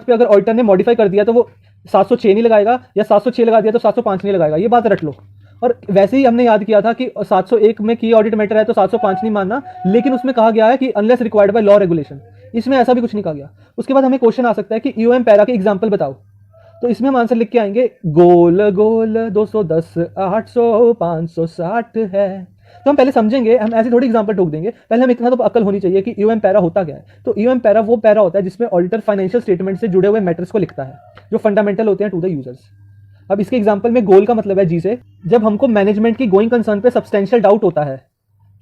पे अगर ऑडिटर ने मॉडिफाई कर दिया तो वो 706 नहीं लगाएगा, या 706 लगा दिया तो 705 नहीं लगाएगा, ये बात रट लो। और वैसे ही हमने याद किया था कि 701 में की ऑडिट मैटर है तो 705 नहीं मानना, लेकिन उसमें कहा गया है कि unless required by law regulation, इसमें ऐसा भी कुछ नहीं कहा गया। उसके बाद हमें क्वेश्चन आ सकता है कि यूएम पैरा के एग्जांपल बताओ, तो इसमें हम आंसर लिख के आएंगे गोल गोल 210 800 560 है, तो हम पहले समझेंगे, हम ऐसे थोड़ी एग्जांपल ठोक देंगे, पहले हम इतना तो अकल होनी चाहिए कि ईओएम पैरा होता क्या है। तो ईओएम पैरा वो पैरा होता है जिसमें ऑडिटर फाइनेंशियल स्टेटमेंट से जुड़े हुए मैटर्स को लिखता है जो फंडामेंटल होते हैं टू द यूजर्स। अब इसके एग्जांपल में गोल का मतलब है जी से, जब हमको मैनेजमेंट की गोइंग कंसर्न पे सब्सटेंशियल डाउट होता है।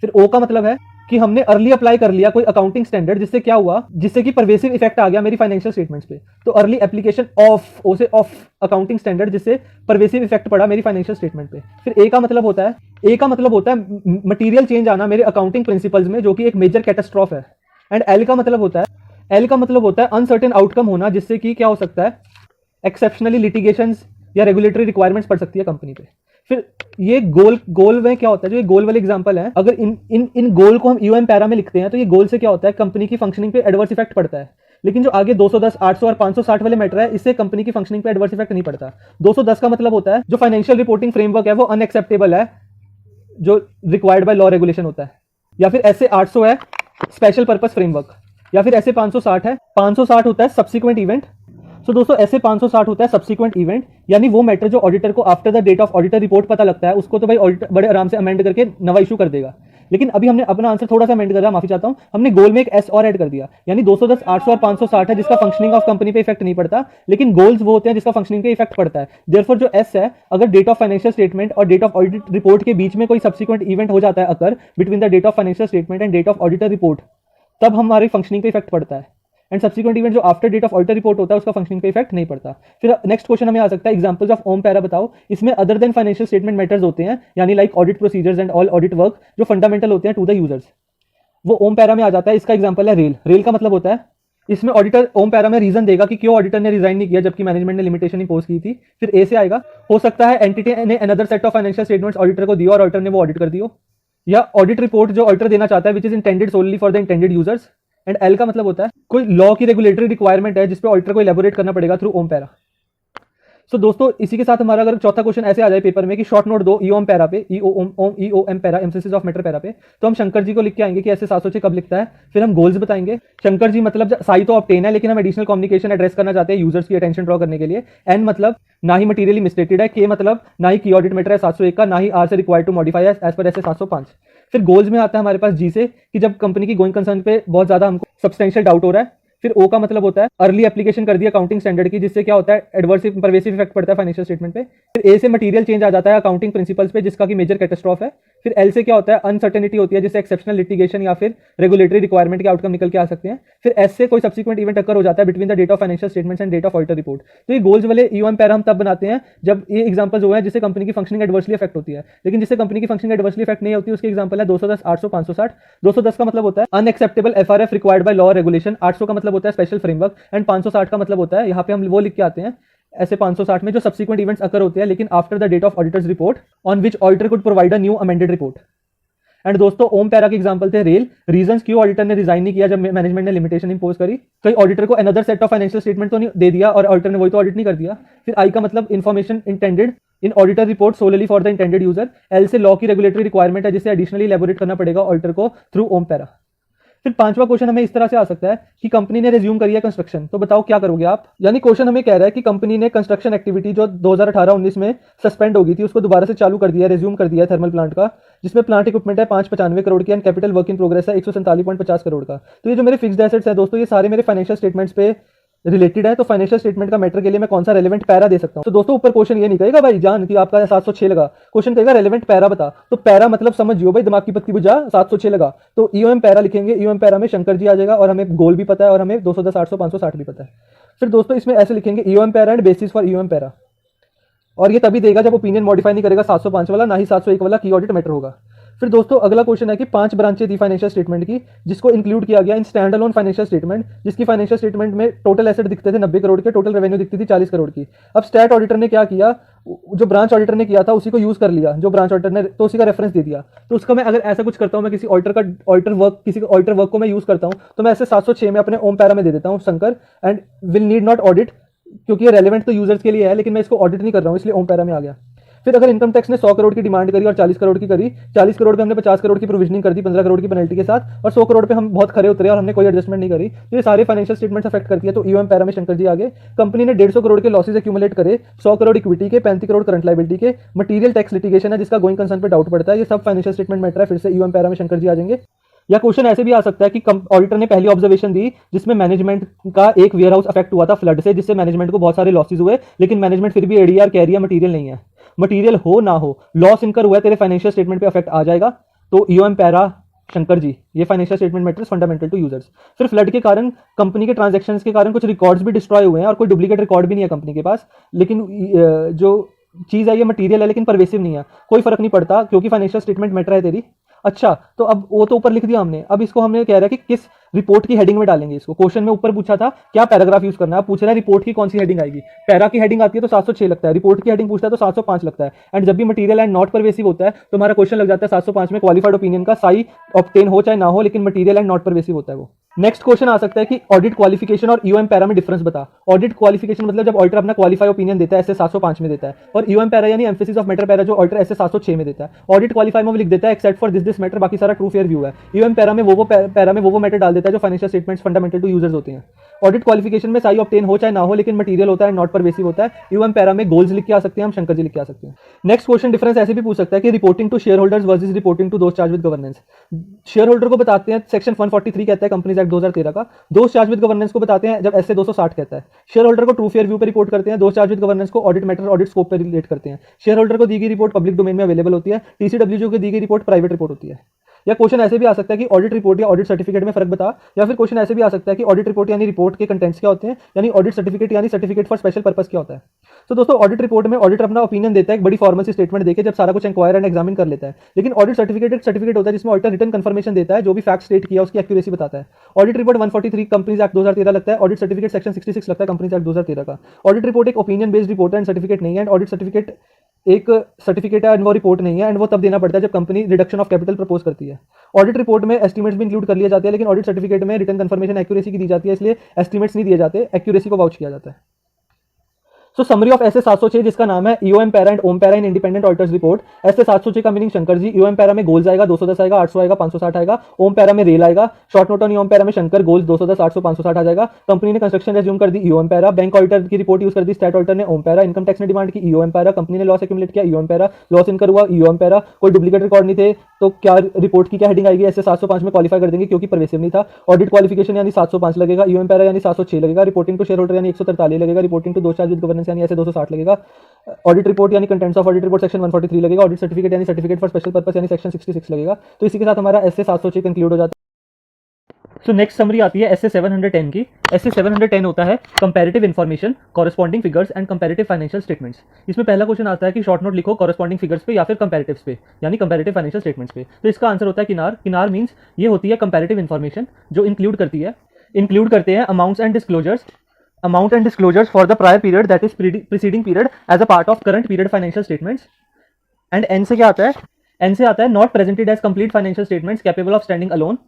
फिर ओ का मतलब है कि हमने अर्ली अप्लाई कर लिया कोई अकाउंटिंग स्टैंडर्ड, जिससे क्या हुआ, जिससे कि परवेसिव इफेक्ट आ गया मेरी फाइनेंशियल स्टेटमेंट्स पे। तो अर्ली एप्लीकेशन ऑफ, ओ से ऑफ अकाउंटिंग स्टैंडर्ड, जिससे परवेसिव इफेक्ट पड़ा मेरी फाइनेंशियल स्टेटमेंट पे। फिर ए का मतलब होता है, ए का मतलब होता है मटेरियल चेंज आना मेरे अकाउंटिंग प्रिंसिपल्स में, जो कि एक मेजर कैटास्ट्रॉफ है। एंड एल का मतलब होता है, एल का मतलब होता है अनसर्टेन आउटकम होना, जिससे कि क्या हो सकता है, एक्सेप्शनली लिटिगेशंस या रेगुलेटरी रिक्वायरमेंट्स पड़ सकती है कंपनी पे। फिर ये गोल में क्या होता है, जो ये गोल वाले एग्जांपल है, अगर इन गोल को हम ईओएम पैरा में लिखते हैं तो ये गोल से क्या होता है, कंपनी की फंक्शनिंग पे एडवर्स इफेक्ट पड़ता है। लेकिन जो आगे 210, 800 और 560 वाले मैटर है, इससे कंपनी की फंक्शनिंग पे एडवर्स इफेक्ट नहीं पड़ता। 210 का मतलब होता है जो फाइनेंशियल रिपोर्टिंग फ्रेमवर्क है वो अनएक्सेप्टेबल है, जो रिक्वायर्ड बाय लॉ रेगुलेशन होता है। या फिर ऐसे 800 है स्पेशल पर्पस फ्रेमवर्क, या फिर ऐसे 560 है, 560 होता है सब्सिक्वेंट इवेंट। सो दोस्तों ऐसे 560 होता है सब्सिक्वेंट इवेंट, यानी वो मैटर जो ऑडिटर को after the date of auditor report पता लगता है, उसको तो भाई ऑडिटर बड़े आराम से अमेंड करके नवा इशू कर देगा। लेकिन अभी हमने अपना आंसर थोड़ा सा अमेंड कर दिया, माफी चाहता हूं, हमने गोल में एक एस और ऐड कर दिया, यानी 210, 800 और 560 है जिसका फंक्शनिंग ऑफ कंपनी पे इफेक्ट नहीं पड़ता, लेकिन गोल्स वो होते हैं जिसका फंक्शनिंग पे इफेक्ट पड़ता है। देयरफॉर जो एस है, अगर डेट ऑफ फाइनेंशियल स्टेटमेंट और डेट ऑफ ऑडिट रिपोर्ट के बीच में कोई सब्सिक्वेंट इवेंट हो जाता है occur between the date of financial statement and date of auditor report, तब हमारी फंक्शनिंग पे इफेक्ट पड़ता है। एंड सब्सिक्वेंट इवेंट जो after date of auditor report होता है उसका फंक्शनिंग पे इफेक्ट नहीं पड़ता। फिर नेक्स्ट क्वेश्चन हमें आ सकता है, एग्जांपल्स ऑफ ओम पैरा बताओ। इसमें other than financial statement matters होते हैं, यानी like audit procedures and all audit work जो फंडामेंटल होते हैं टू द यूजर्स, वो ओम पैरा में आ जाता है। इसका एग्जांपल है रेल। रेल का मतलब होता है, इसमें ऑडिटर ओम पैरा में रीजन देगा कि क्यों ऑडिटर ने रिजाइन नहीं किया जबकि मैनेजमेंट ने लिमिटेशन इंपोज की थी। फिर ए से आएगा, हो सकता है एंटिटी ने another set of financial statements auditor को दिया और ऑडिटर ने वो ऑडिट कर दियो, या ऑडिट रिपोर्ट जो ऑडिटर देना चाहता है which is intended solely for the intended users. And L का मतलब होता है कोई लॉ की रेगुलेटरी रिक्वायरमेंट है जिस पे ऑडिटर को इलेबोरेट करना पड़ेगा थ्रू ओम पैरा। सो दोस्तों इसी के साथ हमारा अगर चौथा क्वेश्चन ऐसे आ जाए पेपर में कि शॉर्ट नोट दो ईओएम पैरा पे, EOM para emphasis of matter para पे, तो हम शंकर जी को लिख के आएंगे कि ऐसे 706 कब लिखता है। फिर हम गोल्स बताएंगे। शंकर जी मतलब साई तो ऑब्टेन है, लेकिन हम एडिशनल कम्युनिकेशन एड्रेस करना चाहते हैं यूजर्स की अटेंशन ड्रॉ करने के लिए। एन मतलब ना ही मटीरियली मिसस्टेटेड है, के मतलब ना ही की ऑडिट मैटर है 701 का, ना ही आर से required to modify as per SA 705। फिर गोल्स में आता है हमारे पास जी से कि जब कंपनी की गोइंग कंसर्न पे बहुत ज्यादा हमको सब्सटेंशियल डाउट हो रहा है। फिर ओ का मतलब होता है अर्ली एप्लीकेशन कर दिया अकाउंटिंग स्टैंडर्ड की, जिससे क्या होता है एडवर्स परवेसिव इफेक्ट पड़ता है फाइनेंशियल स्टेटमेंट पे। फिर ए से मटेरियल चेंज आ जाता है अकाउंटिंग प्रिंसिपल्स पे, जिसका कि मेजर कैटास्ट्रॉफ है। फिर एल से क्या होता है अनसर्टेनिटी होती है, जिससे एक्सेप्शनल लिटिगेशन या फिर रेगुलेटरी रिक्वायरमेंट के आउटकम निकल के आ सकते हैं। फिर एस से कोई सब्सिक्वेंट इवेंट अकर हो जाता है between the date of financial statements and date of auditor report. तो ये गोल्स वाले ईओएम पैरा हम तब बनाते हैं जब ये एग्जांपल्स हुए हैं जिससे कंपनी की फंक्शनिंग एडवर्सली इफेक्ट होती है। लेकिन जिससे कंपनी की फंक्शनिंग एडवर्सली इफेक्ट नहीं होती उसके एग्जांपल है 210, 800, 560। 210 का मतलब होता है unacceptable FRF required by law regulation. 800 का मतलब होता है स्पेशल फ्रेमवर्क। एंड 560 का मतलब होता है, यहाँ पे हम वो लिख के आते हैं ऐसे 560 में जो सब्सिक्वेंट इवेंट्स अकर होते हैं लेकिन after the date of auditor's report on which auditor could provide a new amended report. And दोस्तों ओम पैरा के एग्जांपल थे रेल, रीजंस क्यों ऑडिटर ने रिजाइन नहीं किया जब मैनेजमेंट ने लिमिटेशन इंपोज करी, कई ऑडिटर को another set of financial statement तो नहीं दे दिया और ऑडिटर ने वही तो ऑडिट नहीं कर दिया। फिर आई का मतलब information intended in auditor report solely for the intended user. L से लॉ की रेगुलेटरी रिक्वायरमेंट है जिसे एडिशनली इलेबोरेट करना पड़ेगा ऑडिटर को थ्रू ओम पैरा। फिर पांचवा क्वेश्चन हमें इस तरह से आ सकता है कि कंपनी ने रिज्यूम करी है कंस्ट्रक्शन, तो बताओ क्या करोगे आप। यानी क्वेश्चन हमें कह रहा है कि कंपनी ने कंस्ट्रक्शन एक्टिविटी जो 2018-19 में सस्पेंड हो गई थी उसको दोबारा से चालू कर दिया, रिज्यूम कर दिया थर्मल प्लांट का, जिसमें प्लांट इक्विपमेंट है 595 करोड़ की and capital work in progress है 147.50 करोड़ का। तो ये जो मेरे फिक्स्ड एसेट्स है दोस्तों ये सारे मेरे फाइनेंशियल स्टेटमेंट्स पे रिलेटेड है। तो फाइनेंशियल स्टेटमेंट का मैटर के लिए मैं कौन सा रेलेवेंट पैरा दे सकता हूं। तो दोस्तों ऊपर क्वेश्चन ये नहीं कहेगा भाई जान कि आपका 706 लगा, क्वेश्चन कहेगा रेलेवेंट पैरा बता। तो पैरा मतलब समझियो भाई, दिमाग की पत्ती बुझा, 706 लगा तो ईओएम पैरा लिखेंगे। ईओएम पैरा में शंकर जी आ जाएगा और हमें गोल भी पता है और हमें 210, 800, 560 भी पता है। फिर दोस्तों इसमें ऐसे लिखेंगे EOM para and bases for EOM para, और ये तभी देगा जब ओपिनियन मॉडिफाई नहीं करेगा 705 वाला, ना ही 701 वाला की ऑडिट मैटर होगा। फिर दोस्तों अगला क्वेश्चन है कि 5 ब्रांचें थी फाइनेंशियल स्टेटमेंट की जिसको इंक्लूड किया गया in stand alone financial statement, जिसकी फाइनेंशियल स्टेटमेंट में टोटल एसेट दिखते थे 90 करोड़ के, टोटल रेवेन्यू दिखती थी 40 करोड़ की। अब स्टैट ऑडिटर ने क्या किया, जो ब्रांच ऑडिटर ने किया था उसी को यूज कर लिया, जो ब्रांच ऑडिटर ने तो उसी का रेफरेंस दे दिया। तो उसका मैं अगर ऐसा कुछ करता हूं, मैं किसी ऑडिटर वर्क को मैं यूज करता हूं तो मैं ऐसे 706 में अपने ओम पैरा में दे देता हूं Shankar and will need not audit, क्योंकि ये रेलेवेंट तो यूजर्स के लिए है लेकिन मैं इसको ऑडिट नहीं कर रहा हूं इसलिए ओम पैरा में आ गया। फिर अगर इनकम टैक्स ने 100 करोड़ की डिमांड करी और 40 करोड़ की करी, 40 करोड़ पे हमने 50 करोड़ की प्रोविजनिंग कर दी 15 करोड़ की पेनल्टी के साथ, और 100 करोड़ पे हम बहुत खरे उतरे और हमने कोई एडजस्टमेंट नहीं करी, तो ये सारे फाइनेंशियल स्टेटमेंट्स अफेक्ट करती है। तो ईओएम पैरा में शंकर जी आगे, कंपनी ने 150 करोड़ के लॉसेज एक्यूमुलेट करे, 100 करोड़ इक्विटी के, 35 करोड़ करंट लायबिलिटी के, मटीरियल टैक्स लिटिगेशन है जिसका गोइंग कंसर्न पे डाउट पड़ता है, ये सब फाइनेंशियल स्टेटमेंट मैटर है, फिर से ईओएम पैरा में शंकर जी आ जाएंगे। या क्वेश्चन ऐसे भी आ सकता है कि ऑडिटर ने पहली ऑब्जर्वेशन दी जिसमें मैनेजमेंट का एक वेयर हाउस अफेक्ट हुआ था फ्लड से, जिससे मैनेजमेंट को बहुत सारे लॉसेज हुए, लेकिन मैनेजमेंट फिर भी एडीआर कह रही है मटीरियल नहीं है। मटीरियल हो ना हो, लॉस इनकर हुआ है, तेरे फाइनेंशियल स्टेटमेंट पे अफेक्ट आ जाएगा। तो ईओएम पैरा शंकर जी, ये financial statement matters fundamental to users. फिर फ्लड के कारण कंपनी के ट्रांजैक्शंस के कारण कुछ रिकॉर्ड्स भी डिस्ट्रॉय हुए हैं और कोई डुप्लीकेट रिकॉर्ड भी नहीं है कंपनी के पास, लेकिन जो चीज है ये मटीरियल है लेकिन परवेसिव नहीं है, कोई फर्क नहीं पड़ता क्योंकि फाइनेंशियल स्टेटमेंट मैटर है तेरी। अच्छा, तो अब वो तो ऊपर लिख दिया हमने, अब इसको हमने कह रहा है कि किस रिपोर्ट की हेडिंग में डालेंगे इसको। क्वेश्चन में ऊपर पूछा था क्या पैराग्राफ यूज करना है, पूछ रहा है रिपोर्ट की कौन सी हेडिंग आएगी। पैरा की हेडिंग आती है तो 706 लगता है, रिपोर्ट की हेडिंग पूछता है तो 705 लगता है। एंड जब भी मटीरियल एंड नॉट परवेसिव होता है तो हमारा क्वेश्चन लग जाता है 705 में, क्वालिफाइड ओपिनियन का साई ऑब्टेन हो चाहे ना हो, लेकिन मटीरियल एंड नॉट परवेसिव होता है वो। नेक्स्ट क्वेश्चन आ सकता है कि ऑडिट क्वालिफिकेशन और ईओएम पैरा में डिफरेंस बता। ऑडिट क्वालिफिकेशन मतलब जब ऑडिटर अपना क्वालिफाई ओपिनियन देता है ऐसे 705 में देता है, और ईओएम पैरा यानी एम्फेसिस ऑफ मैटर पैरा जो ऑडिटर ऐसे 706 में देता है। ऑडिट क्वालिफाई में वो लिख देता है एक्सेप्ट फॉर दिस मैटर, बाकी सारा ट्रू फेयर व्यू है। ईओएम पैरा में वो मैटर डाल देता है जो financial statements fundamental to users होते हैं। ऑडिट क्वालिफिकेशन में साई ऑब्टेन हो चाहे ना हो, लेकिन मटीरियल होता है, नॉट परवेसिव होता है। ईओएम पैरा में गोल्स लिख के आ सकते हैं हम, शंकर जी लिख के आ सकते हैं। नेक्स्ट क्वेश्चन डिफरेंस ऐसे भी पूछ सकता है कि reporting to shareholders versus reporting to those charge with governance. Shareholder को बताते हैं सेक्शन 143 कहता है कंपनीज एक्ट 2013 का, दोस्त चार्ज विद गवर्नेंस को बताते हैं जब ऐसे 260 कहता है। शेयर होल्डर को ट्रू फेयर व्यू पे रिपोर्ट करते हैं, दोस्त चार्ज विद गवर्नेंस को ऑडिट मैटर ऑडिट स्कोप पे रिलेट करते हैं। शेयर होल्डर को दी गई रिपोर्ट पब्लिक डोमेन में अवेलेबल होती है, टीसीडब्ल्यूजी को दी गई रिपोर्ट प्राइवेट रिपोर्ट होती है। या क्वेश्चन ऐसे भी आ सकता है कि ऑडिट रिपोर्ट या ऑडिट सर्टिफिकेट में फर्क बता। या फिर क्वेश्चन ऐसे भी आ सकता है कि ऑडिट रिपोर्ट यानी रिपोर्ट के कंटेंट्स क्या होते हैं, यानी ऑडिट सर्टिफिकेट यानी सर्टिफिकेट फॉर स्पेशल पर्पस क्या होता है। तो दोस्तों ऑडिट रिपोर्ट में ऑडिटर अपना ओपिनियन देता है, एक बड़ी फॉर्मल सी स्टेटमेंट देके जब सारा कुछ इंक्वायर एंड एग्जामिन कर लेता है। लेकिन ऑडिट सर्टिफिकेट एक सर्टिफिकेट होता है जिसमें ऑडिटर रिटन कंफर्मेशन देता है, जो भी फैक्ट स्टेट किया उसकी एक्यूरेसी बताता है। ऑडिट रिपोर्ट 143 कंपनीज एक्ट 2013 लगता है, ऑडिट सर्टिफिकेट सेक्शन 66 लगता है कंपनीज एक्ट 2013 का। ऑडिट रिपोर्ट एक ओपिनियन बेस्ड रिपोर्ट है एंड सर्टिफिकेट नहीं है, एंड ऑडिट सर्टिफिकेट एक सर्टिफिकेट है एंड वो रिपोर्ट नहीं है, एंड वो तब देना पड़ता है जब company reduction of capital propose करती है। ऑडिट रिपोर्ट में एस्टीमेट्स भी इंक्लूड कर लिया जाते हैं, लेकिन ऑडिट सर्टिफिकेट में रिटन कंफर्मेशन एक्यूरेसी की दी जाती है, इसलिए एस्टीमेट्स नहीं दिए जाते, एक्यूरेसी को वाउच किया जाता है। सो समरी ऑफ एसए 706 जिसका नाम है EOM para and OM para in independent auditor's report. SA 706 का meaning Shankar ji, EOM para में गोल्स आएगा 210 आएगा, 800 आएगा, 560 आएगा। ओम पैरा में रेल आएगा, short note on EOM para में शंकर, गोल्स 210 800 560 आ जाएगा। कंपनी ने कंस्ट्रक्शन रेज्यूम कर दी ईओएम पैरा, बैंक ऑडिटर की रिपोर्ट यूज कर दी स्टैट ऑडिटर ने ओम पैरा, इनकम टैक्स ने डिमांड की ईओएम पैरा, कंपनी ने लॉस एक्यूमुलेट किया ईओएम पैरा, लॉस इनकर हुआ ईओएम पैरा, कोई डुप्लीकेट रिकॉर्ड नहीं थे तो क्या रिपोर्ट की क्या हेडिंग आएगी, ऐसे 705 में क्वालिफाई कर देंगे क्योंकि परवेसिव नहीं था। ऑडिट क्वालिफिकेशन यानी 705 लगेगा, ईओएम पैरा यानी 706 लगेगा, रिपोर्टिंग टू शेयर होल्डर यानी 143 लगेगा, रिपोर्टिंग टू दो चार्ज विद गवर्नेंस यानी ऐसे 260 लगेगा। ऑडिट रिपोर्ट यानी contents of audit report section 143 लगेगा, ऑडिट सर्टिफिकेट यानी सर्टिफिकेट फॉर स्पेशल पर्पस यानी सेक्शन 66 लगेगा। तो इसी के साथ हमारा एसए 706 कंक्लूड हो जाता है। सो नेक्स्ट समरी आती है एसए 710 की। एसए 710 होता है comparative information, corresponding figures and comparative financial statements. इसमें पहला क्वेश्चन आता है कि शॉर्ट नोट लिखो कॉरेस्पॉन्डिंग फिगर्स पे या फिर कंपैरेटिव्स पे, यानी कंपैरेटिव फाइनेंशियल स्टेटमेंट्स पे। तो इसका आंसर होता है किनार। किनार मींस ये होती है कंपैरेटिव इन्फॉर्मेशन जो इंक्लूड करते हैं amounts and disclosures, amount and disclosures for the prior period that is preceding period as a part of current period financial statements. And N से क्या आता है? N से आता है not presented as complete financial statements capable of standing alone.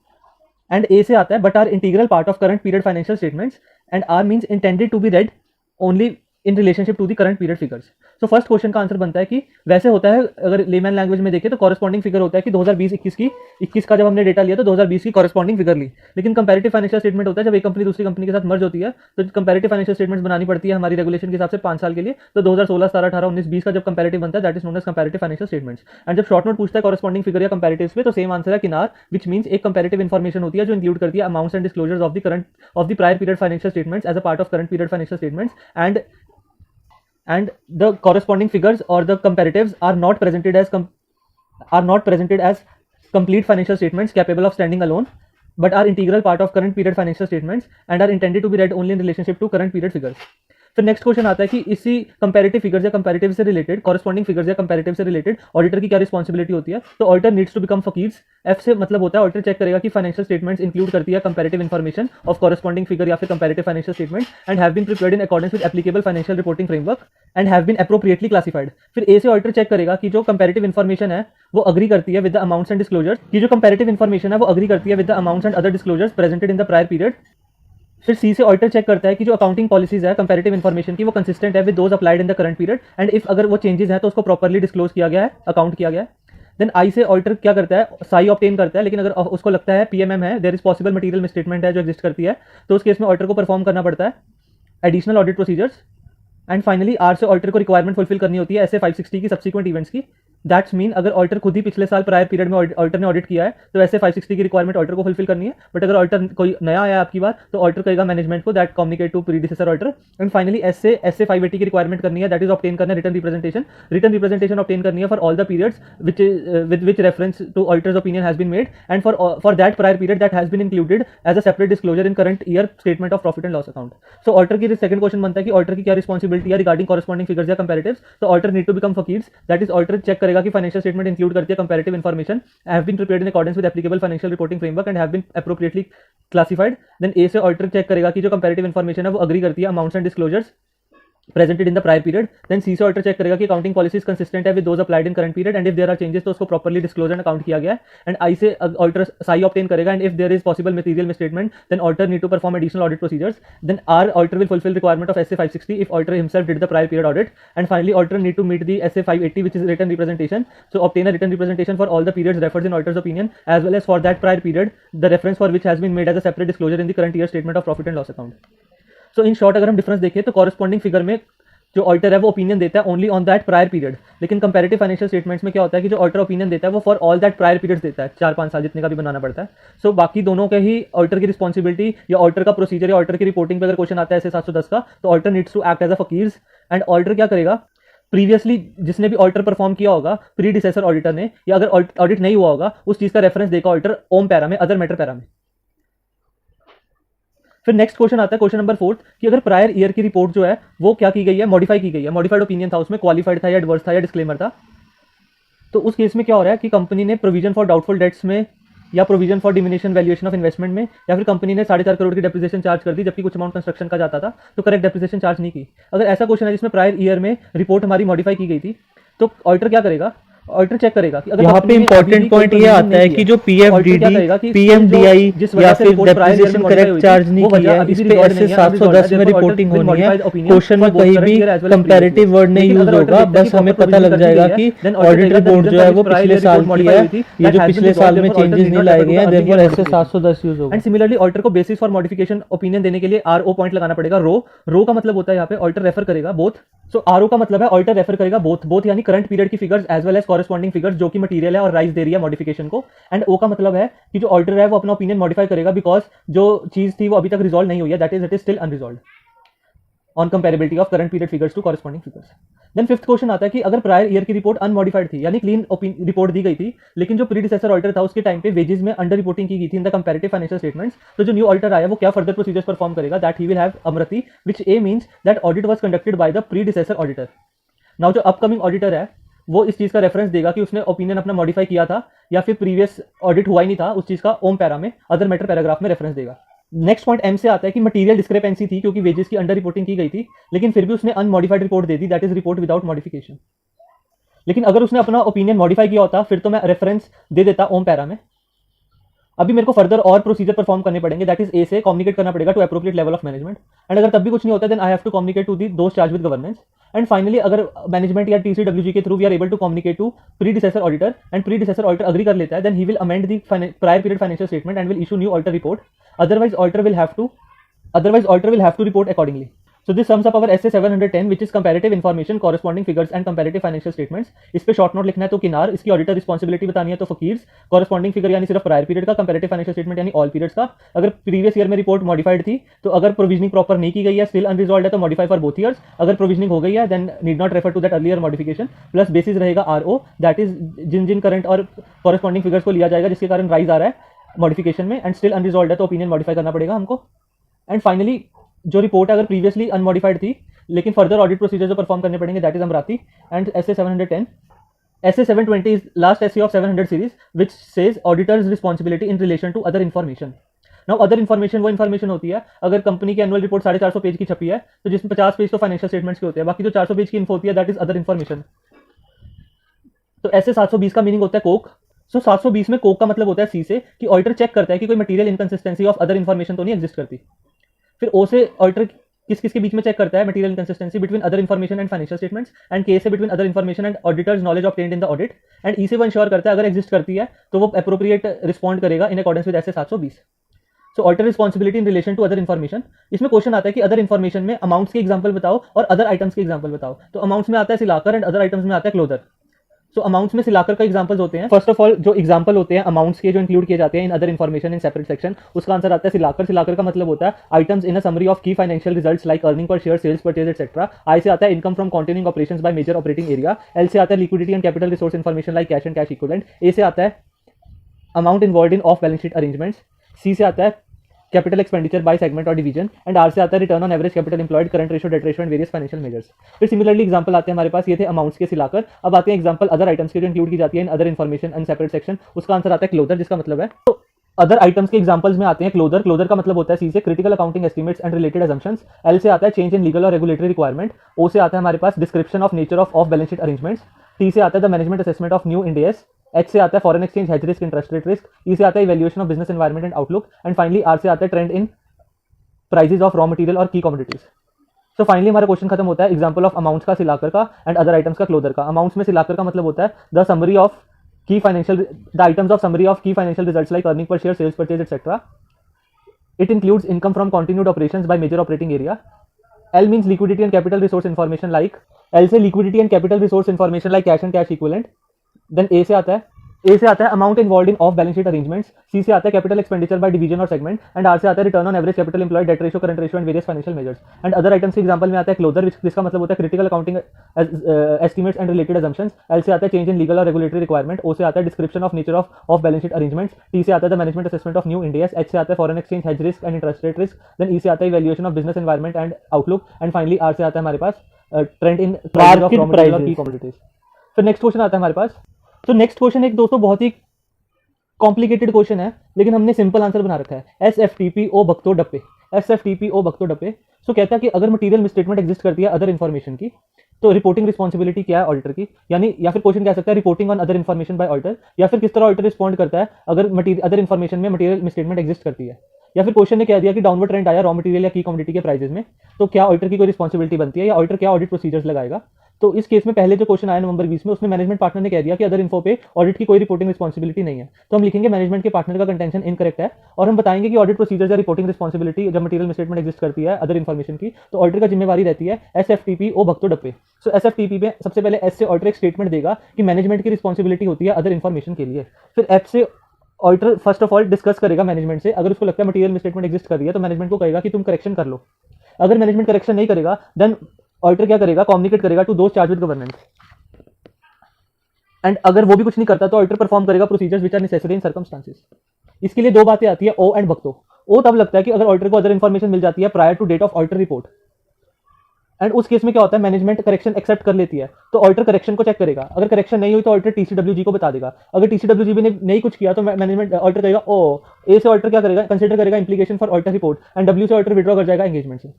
And A से आता है but are integral part of current period financial statements. And R means intended to be read only in relationship to the current period figures. So first question का answer बनता है कि वैसे होता है, अगर लेमैन लैंग्वेज में देखें तो कॉरेस्पॉन्डिंग फिगर होता है कि 2020-21 का जब हमने डेटा लिया तो 2020 की कॉरेस्पॉन्डिंग फिगर ली। लेकिन कंपैरेटिव फाइनेंशियल स्टेटमेंट होता है जब एक कंपनी दूसरी कंपनी के साथ मर्ज होती है तो कंपैरेटिव फाइनेंशियल स्टेटमेंट्स बनानी पड़ती है हमारी रेगुलेशन के हिसाब से 5 साल के लिए। तो 2016, 17, 18, 19, 20 का जब कंपैरेटिव बनता है that is known as comparative financial statements. And जब शॉर्ट नोट पूछता है कॉरेस्पॉन्डिंग फिगर या कंपैरेटिव्स पे तो सेम आंसर है किनार, विच मींस एक कंपैरेटिव इन्फॉर्मेशन होती है जो इंक्लूड करती है amounts and disclosures of the prior period financial statements as a part of current period financial statements, and the corresponding figures or the comparatives are not presented as complete financial statements capable of standing alone but are integral part of current period financial statements and are intended to be read only in relationship to current period figures. फिर next question आता है कि इसी comparative figures या comparative से related, corresponding figures या comparative से related auditor की क्या रिस्पॉन्सिबिलिटी होती है। तो ऑडिटर नीड्स टू बिकम फकीर्स। एफ से मतलब होता है ऑडिटर चेक करेगा कि फाइनेंशियल स्टेटमेंट्स इंक्लूड करती है comparative information of corresponding figure या फिर comparative financial statement and have been prepared in accordance with applicable financial reporting framework and have been appropriately classified. फिर ए से ऑडिटर चेक करेगा कि जो कंपैरेटिव इन्फॉर्मेशन है वो अग्री करती है with the amounts and disclosures, की जो कंपैरेटिव इन्फॉर्मेशन है वो अग्री करती है with the amounts and other disclosures presented in the prior period. फिर सी से ऑडिटर चेक करता है कि जो अकाउंटिंग पॉलिसीज है कंपैरेटिव इन्फॉर्मेशन की वो कंसिस्टेंट है with those applied in the current period, and if अगर वो चेंजेस हैं तो उसको प्रॉपर्ली डिस्क्लोज किया गया है, अकाउंट किया गया है। देन आई से ऑडिटर क्या करता है, साई ऑब्टेन करता है, लेकिन अगर उसको लगता है पीएमएम है, there is possible material misstatement है जो एग्जिस्ट करती है, तो उस केस में ऑडिटर को परफॉर्म करना पड़ता है additional audit procedures. And finally R से ऑडिटर को रिक्वायरमेंट फुलफिल करनी होती है ऐसे 560 की सब्सिक्वेंट इवेंट्स की। दैट्स मीन अगर ऑडिटर खुद ही पिछले साल प्रायर पीरियड में ऑडिटर ने ऑडिट किया है तो ऐसे 560 की रिक्वायरमेंट ऑडिटर को फुलफिल करनी है। बट अगर ऑडिटर कोई नया आया आपकी बार तो ऑडिटर कहेगा मैनेजमेंट को that communicate to predecessor auditor. And finally SA 580 की रिक्वायरमेंट करनी है, दैट इज ऑब्टेन करना रिटर्न रिप्रेजेंटेशन ऑब्टेन करनी है for all the periods with which reference to auditor's opinion has been made, and for that prior period that has been included as a separate disclosure in current year statement of profit and loss account. So auditor की second question बनता है कि auditor की क्या responsibility है regarding corresponding figures या comparatives. तो auditor need to become फकीर्स, दैट इज ऑडिटर चेक करेगा कि फाइनेंशियल स्टेटमेंट इंक्लूड करती है comparative information, have been prepared in accordance with applicable financial reporting framework and have been appropriately classified. Then A से auditor check करेगा कि जो comparative information है वो अग्री करती है amounts and disclosures presented in the prior period. Then C से auditor check करेगा कि अकाउंटिंग पॉलिसीज कंसिस्टेंट है with those applied in current period, and if there are changes तो उसको प्रॉपर्ली डिस्क्लोज एंड अकाउंट किया गया है। एंड आई से ऑडिटर साई ऑब्टेन करेगा, and if there is possible material misstatement then auditor need to perform additional audit procedures. Then R auditor will fulfil requirement of SA 560 if auditor himself did the prior period audit, and finally auditor need to meet the SA 580 which is written representation, so obtain a written representation for all the periods referred in auditor's opinion as well as for that prior period the reference for which has been made as a separate disclosure in the current year statement of profit and loss account. So in short अगर हम difference देखें तो corresponding figure में जो auditor है वो opinion देता है only on that prior period, लेकिन कंपैरेटिव फाइनेंशियल स्टेटमेंट्स में क्या होता है कि जो ऑडिटर ओपिनियन देता है वो for all that prior periods देता है, 4-5 साल जितने का भी बनाना पड़ता है। सो बाकी दोनों के ही ऑडिटर की रिस्पॉन्सिबिलिटी या ऑडिटर का प्रोसीजर या ऑडिटर की रिपोर्टिंग पे अगर क्वेश्चन आता है ऐसे 710 का तो auditor needs to act as a फकीर्स। एंड ऑडिटर क्या करेगा, प्रीवियसली जिसने भी ऑडिटर परफॉर्म किया होगा प्रीडिसेसर ऑडिटर ने, या अगर ऑडिट नहीं हुआ होगा उस चीज का रेफरेंस देगा ऑडिटर ओम पैरा में, अदर मैटर पैरा में। फिर नेक्स्ट क्वेश्चन आता है क्वेश्चन नंबर 4 कि अगर प्रायर ईयर की रिपोर्ट जो है वो क्या की गई है, मॉडिफाई की गई है, मॉडिफाइड ओपिनियन था उसमें, क्वालिफाइड था या एडवर्स था या डिस्क्लेमर था। तो उस केस में क्या हो रहा है कि कंपनी ने प्रोविजन फॉर डाउटफुल डेट्स में या provision for diminishing valuation of investment में या फिर कंपनी ने 4.5 करोड़ की डेप्रिसिएशन चार्ज कर दी जबकि कुछ अमाउंट कंस्ट्रक्शन का जाता था तो करेक्ट डेप्रिसिएशन चार्ज नहीं की। अगर ऐसा क्वेश्चन है जिसमें प्रायर ईयर में रिपोर्ट हमारी मॉडिफाई की गई थी तो ऑडिटर क्या करेगा, ऑडिटर चेक करेगा कि अगर यहाँ पे इंपॉर्टेंट पॉइंट ये आता है कि जो पीएफडीडी पीएमडीआई या फिर डेप्रिसिएशन करेक्ट चार्ज नहीं किया है, इस पे ऐसे 710 में रिपोर्टिंग होनी है। क्वेश्चन में कहीं भी कंपैरेटिव वर्ड नहीं यूज होगा, बस हमें पता लग जाएगा कि ऑडिट रिपोर्ट जो है वो पिछले साल की है, ये जो पिछले साल में चेंजेस नहीं लाए गए हैं, देयरफॉर ऐसे 710 यूज होगा। एंड सिमिलरली ऑडिटर को बेसिस फॉर मॉडिफिकेशन ओपिनियन देने के लिए आरओ पॉइंट लगाना पड़ेगा। रो का मतलब होता है यहाँ पे ऑडिटर रेफर करेगा बोथ। सो आरओ का मतलब है ऑडिटर रेफर करेगा बोथ यानी करंट पीरियड की figures as well as corresponding figures जो कि मटेरियल है और राइज दे रही है मॉडिफिकेशन को। एंड ओ का मतलब है कि जो ऑडिटर है वो अपना ओपिनियन मॉडिफाई करेगा बिकॉज जो चीज थी वो अभी तक रिजॉल्व नहीं हुई है, that is still unresolved on comparability of current period figures to corresponding figures. Then fifth question आता है कि अगर प्रायर ईयर की रिपोर्ट अनमॉडिफाइड थी यानी क्लीन रिपोर्ट दी गई थी लेकिन जो प्रीडिसेसर ऑडिटर था उसके टाइम पे वेजेस में अंडर रिपोर्टिंग की गई थी in the comparative financial statements, तो जो न्यू ऑडिटर आया वो क्या फर्दर प्रोसीजर्स परफॉर्म करेगा, that he will have अमृति which A means that audit was conducted by the predecessor auditor. Now जो अपकमिंग ऑडिटर है वो इस चीज का रेफरेंस देगा कि उसने ओपिनियन अपना मॉडिफाई किया था या फिर प्रीवियस ऑडिट हुआ ही नहीं था, उस चीज का ओम पैरा में अदर मैटर पैराग्राफ में रेफरेंस देगा। नेक्स्ट पॉइंट एम से आता है कि मटेरियल डिस्क्रिपेंसी थी क्योंकि वेजेस की अंडर रिपोर्टिंग की गई थी लेकिन फिर भी उसने unmodified report they the, that is report without modification. लेकिन अगर उसने अपना ओपिनियन मॉडिफाई किया होता फिर तो मैं रेफरेंस दे देता ओम पैरा में। अभी मेरे को फर्दर और प्रोसीजर परफॉर्म करने पड़ेंगे, दैट इज ए से कम्युनिकेट करना पड़ेगा to appropriate level of management, and अगर तब भी कुछ नहीं होता then I have to communicate to the those charge with governance. And finally अगर मैनेजमेंट या टीसीडब्ल्यूजी के through we are able to communicate to predecessor auditor and predecessor auditor agree कर लेता है then he will amend the prior period financial statement and will issue new auditor report, otherwise auditor will have to report accordingly. So this sums up our SA 710 which is comparative information, corresponding figures and comparative financial statements। इस पे short note लिखना है तो किनार, इसकी auditor responsibility बतानी है तो फकीर्स, कॉरेस्पॉन्डिंग फिगर यानी सिर्फ प्रायर पीरियड का, कंपैरेटिव फाइनेंशियल स्टेटमेंट यानी ऑल पीरियड्स का। अगर प्रीवियस ईयर में रिपोर्ट मॉडिफाइड थी तो अगर प्रोविजनिंग प्रॉपर नहीं की गई है स्टिल अनरिजॉल्व्ड है तो मॉडिफाई फॉर बोथ ईयर्स, अगर प्रोविजनिंग हो गई है then need not refer to that earlier modification, plus basis रहेगा आरओ दैट इज जिन करंट और कॉरेस्पॉन्डिंग फिगर्स को लिया जाएगा जिसके कारण राइज आ रहा है मॉडिफिकेशन में, एंड स्टिल अनरिजॉल्व्ड है तो ओपिनियन मॉडिफाई करना पड़ेगा हमको। एंड फाइनली जो रिपोर्ट अगर प्रीवियसली अनमॉडिफाइड थी लेकिन फर्दर ऑडिट प्रोसीजर जो परफॉर्म करने पड़ेंगे दैट इज अमराती। And SA 710 SA 720 is last SA of 700 series which says auditor's responsibility in relation to other information. Now other information वो information होती है अगर कंपनी की एनुअल रिपोर्ट 450 पेज की छपी है तो जिसमें 50 पेज तो फाइनेंशियल स्टेटमेंट्स के होते हैं, बाकी जो 400 पेज की इन्फो होती है दैट इज अदर इन्फॉर्मेशन। तो ऐसे 720 का मीनिंग होता है कोक। सो 720 में कोक का मतलब होता है सी से कि ऑडिटर चेक करता है कि कोई material inconsistency of other information तो नहीं एग्जिस्ट करती। फिर ओ से ऑडिटर किस किस के बीच में चेक करता है material inconsistency between other information and financial statements, and K से between other information and auditor's knowledge obtained in the audit, and E से वो इंश्योर करता है अगर एग्जिस्ट करती है तो वो एप्रोप्रिएट रिस्पॉन्ड करेगा in accordance with S 720। So auditor responsibility in relation to other information, इसमें क्वेश्चन आता है कि अदर इन्फॉर्मेशन में अमाउंट्स के एग्जांपल बताओ और अदर आइटम्स के एग्जांपल बताओ। तो अमाउंट्स में आता है सिलाकर एंड अदर आइटम्स में आता है क्लोजर। सो अमाउंट्स में सिलाकर का एग्जांपल्स होते हैं। फर्स्ट ऑफ ऑल जो एग्जांपल होते हैं अमाउंट्स के जो इंक्लूड किए जाते हैं in other information in separate section, उसका आंसर आता है सिलाकर। सिलाकर का मतलब होता है items in a summary of key financial results like earning per share, sales purchase etcetera. I से आता है income from continuing operations by major operating area. L से आता है liquidity and capital resource information like cash and cash equivalent. A से आता है amount involved in of balance sheet arrangements. C से आता है कैपिटल एक्सपेंडिचर बाय सेगमेंट और डिवीजन, एंड आर से आता है return on average capital employed, current ratio, debt ratio and various financial measures. फिर सिमिलरली एग्जांपल आते हैं हमारे पास, ये थे अमाउंट्स के सिलाकर। अब आते हैं एग्जांपल अदर आइटम्स के जो इंक्लूड की जाती है इन other information and separate section, उसका आंसर आता है क्लोजर, जिसका मतलब है तो अदर आइटम्स के एग्जांपल्स में आते हैं क्लोजर। क्लोजर का मतलब होता है सी से critical accounting estimates and related assumptions. L से आता है चेंज इन लीगल और रेगुलेटरी रिक्वायरमेंट। ओ से आता है हमारे पास description of nature of balance sheet arrangements. T से आता है the management assessment of new in days. H से आता है foreign exchange hedge risk, interest rate risk. E से आता है evaluation of business environment and outlook, and finally R से आता है trend in prices of raw material और की कमोडिटीज। सो फाइनली हमारा क्वेश्चन खत्म होता है एग्जांपल ऑफ अमाउंट्स का सिलाकर का एंड अदर आइटम्स का क्लोजर का। अमाउंट्स में सिलाकर का मतलब होता है the summary of key financial the items of summary of key financial results like earning per share, sales purchase etcetera. It includes income from continued operations by major operating area. L means liquidity and capital resource information like, L से liquidity and capital resource information like cash and cash equivalent. Then A से आता है amount involved in of balance sheet arrangements. C से आता है capital expenditure by division और segment, and R से आता है return on average capital employed, debt ratio, current ratio and various financial measures. And other items के example में आता है क्लोजर, जिसका मतलब होता है critical accounting estimates and related assumptions. L से आता है चेंज इन लीगल और रेगुलेटरी रिक्वायरमेंट। ओ से आता है description of nature of balance sheet arrangements. T से आता है the management assessment of new India's. H से आता है foreign exchange hedge risk and interest rate risk. Then E से आता है evaluation of business environment and outlook, and finally R से आता है हमारे पास trend in prices of raw material और की कमोडिटीज। फिर नेक्स्ट क्वेश्चन आता है हमारे पास। तो नेक्स्ट क्वेश्चन एक दोस्तों बहुत ही कॉम्प्लिकेटेड क्वेश्चन है, लेकिन हमने सिंपल आंसर बना रखा है, S F T P O भक्तो डप्पे। S F T P O भक्तो डप्पे। सो कहता है कि अगर मटेरियल मिसस्टेटमेंट एग्जिस्ट करती है अदर इन्फॉर्मेशन की, तो रिपोर्टिंग रिस्पॉन्सिबिलिटी क्या है ऑडिटर की, यानी या फिर क्वेश्चन कह सकता है reporting on other information bye auditor, या फिर किस तरह ऑडिटर रिस्पॉन्ड करता है अगर अदर इन्फॉर्मेशन में मटेरियल मिसस्टेटमेंट एग्जिस्ट करती है, या फिर क्वेश्चन ने कह दिया कि डाउनवर्ड ट्रेंड आया रॉ मटेरियल या की कमोडिटी के प्राइसेस में, तो क्या ऑडिटर की कोई रिस्पॉन्सिबिलिटी बनती है या ऑडिटर क्या ऑडिट प्रोसीजर्स लगाएगा। तो इस केस में पहले जो क्वेश्चन आया नवंबर 20 में, उसमें मैनेजमेंट पार्टनर ने कह दिया कि अदर इन्फो पे ऑडिट की कोई रिपोर्टिंग रिस्पॉन्सिबिलिटी नहीं है। तो हम लिखेंगे मैनेजमेंट के पार्टनर का कंटेंशन इनकरेक्ट है, और हम बताएंगे कि ऑडिट प्रोसीजर्स या रिपोर्टिंग रिस्पॉन्सिबिलिटी जब मटेरियल मिसस्टेटमेंट एग्जिस्ट करती है अदर इन्फॉर्मेशन की, तो ऑडिटर का जिम्मेवारी रहती है एसएफटीपी ओ भक्तो डप्पे। सो एसएफटीपी में सबसे पहले एस से ऑडिटर एक स्टेटमेंट देगा कि मैनेजमेंट की रिस्पॉन्सिबिलिटी होती है अदर इन्फॉर्मेशन के लिए। फिर एफ से auditor first of all discuss करेगा मैनेजमेंट से, अगर उसको लगता है मटेरियल मिसस्टेटमेंट एग्जिस्ट कर रही है तो मैनेजमेंट को कहेगा कि तुम करेक्शन कर लो। अगर मैनेजमेंट करेक्शन नहीं करेगा देन ऑडिटर क्या करेगा, कम्युनिकेट करेगा to those charge with governance, and अगर वो भी कुछ नहीं करता तो ऑडिटर परफॉर्म करेगा procedures which are necessary in circumstances. इसके लिए दो बातें आती है, ओ एंड भक्तो। ओ तब लगता है कि अगर ऑडिटर को अदर इन्फॉर्मेशन मिल जाती है prior to date of auditor report, and उस केस में क्या होता है मैनेजमेंट करेक्शन एक्सेप्ट कर लेती है, तो ऑडिटर करेक्शन को चेक करेगा। अगर करेक्शन नहीं हुई तो ऑडिटर टीसीडब्ल्यूजी को बता देगा। अगर टीसीडब्ल्यूजी ने नहीं कुछ किया तो मैनेजमेंट ऑडिटर कहेगा ओ, ए से ऑडिटर क्या करेगा, कंसीडर करेगा implication for auditor report, and W से ऑडिटर विड्रॉ कर जाएगा एंगेजमेंट से।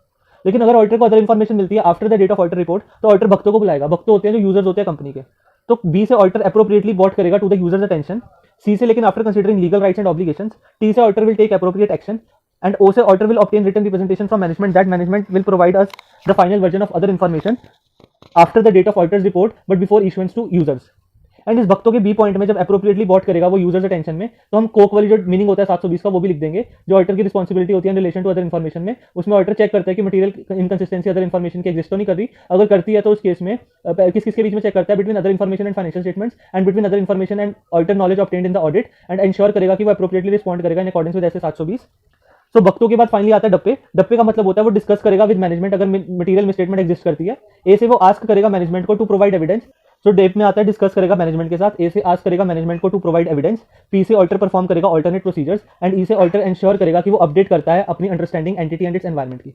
लेकिन अगर ऑडिटर को अदर इन्फॉर्मेशन मिलती है after the date of auditor report, तो ऑडिटर भक्तों को बुलाएगा। भक्तों होते हैं जो यूजर्स होते हैं कंपनी के। तो बी से ऑडिटर एप्रोप्रिएटली बॉट करेगा to the users attention. C से लेकिन after considering legal rights and obligations. T से auditor will take appropriate action, and O से auditor will obtain written representation from management that management will provide us the final version of other information after the date of auditor's report but before issuance to users। And इस भक्तों के B point में जब appropriately bought करेगा वो users attention में, तो हम कोक वाली जो मीनिंग होता है 720 का वो भी लिख देंगे। जो ऑडिटर की रिस्पॉन्सिबिलिटी होती है in relation to other information में, उसमें ऑडिटर चेक करता है कि मटेरियल इनकंसिस्टेंसी अदर इन्फॉर्मेशन की एग्जिस्ट तो नहीं कर रही। अगर करती है तो उस केस में किस किसके बीच में चेक करता है, between other information and financial statements and between other information and auditor knowledge obtained in the audit, and ensure करेगा कि वो एप्रोप्रिएटली रिस्पॉन्ड करेगा इन अकॉर्डेंस विद ऐसे 720। तो भक्तों के बाद फाइनली आता है डप्पे। डप्पे का मतलब होता है वो डिस्कस करेगा विद मैनेजमेंट अगर मटेरियल मिसस्टेटमेंट एग्जिस्ट करती है। ए से वो आस्क करेगा मैनेजमेंट को टू प्रोवाइड एविडेंस। तो डेप में आता है डिस्कस करेगा मैनेजमेंट के साथ। ए से आस्क करेगा मैनेजमेंट को टू प्रोवाइड एविडेंस। पी से ऑडिटर परफॉर्म करेगा ऑल्टरनेट प्रोसीजर्स, एंड ई से ऑडिटर इंश्योर करेगा कि वो अपडेट करता है अपनी understanding entity and it's environment की।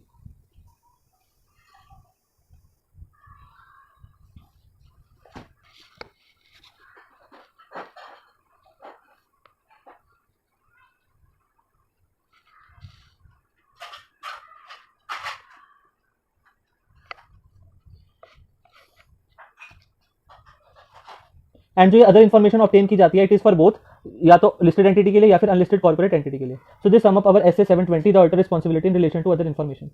एंड जो ये अदर इन्फॉर्मेशन ऑब्टेन की जाती है इट इज फॉर बोथ, या तो लिस्टेड एंटिटी के लिए या फिर अनलिस्टेड कॉर्पोरेट एंटिटी के लिए. So this sum up our SA 720 the auditor responsibility in relation to other information.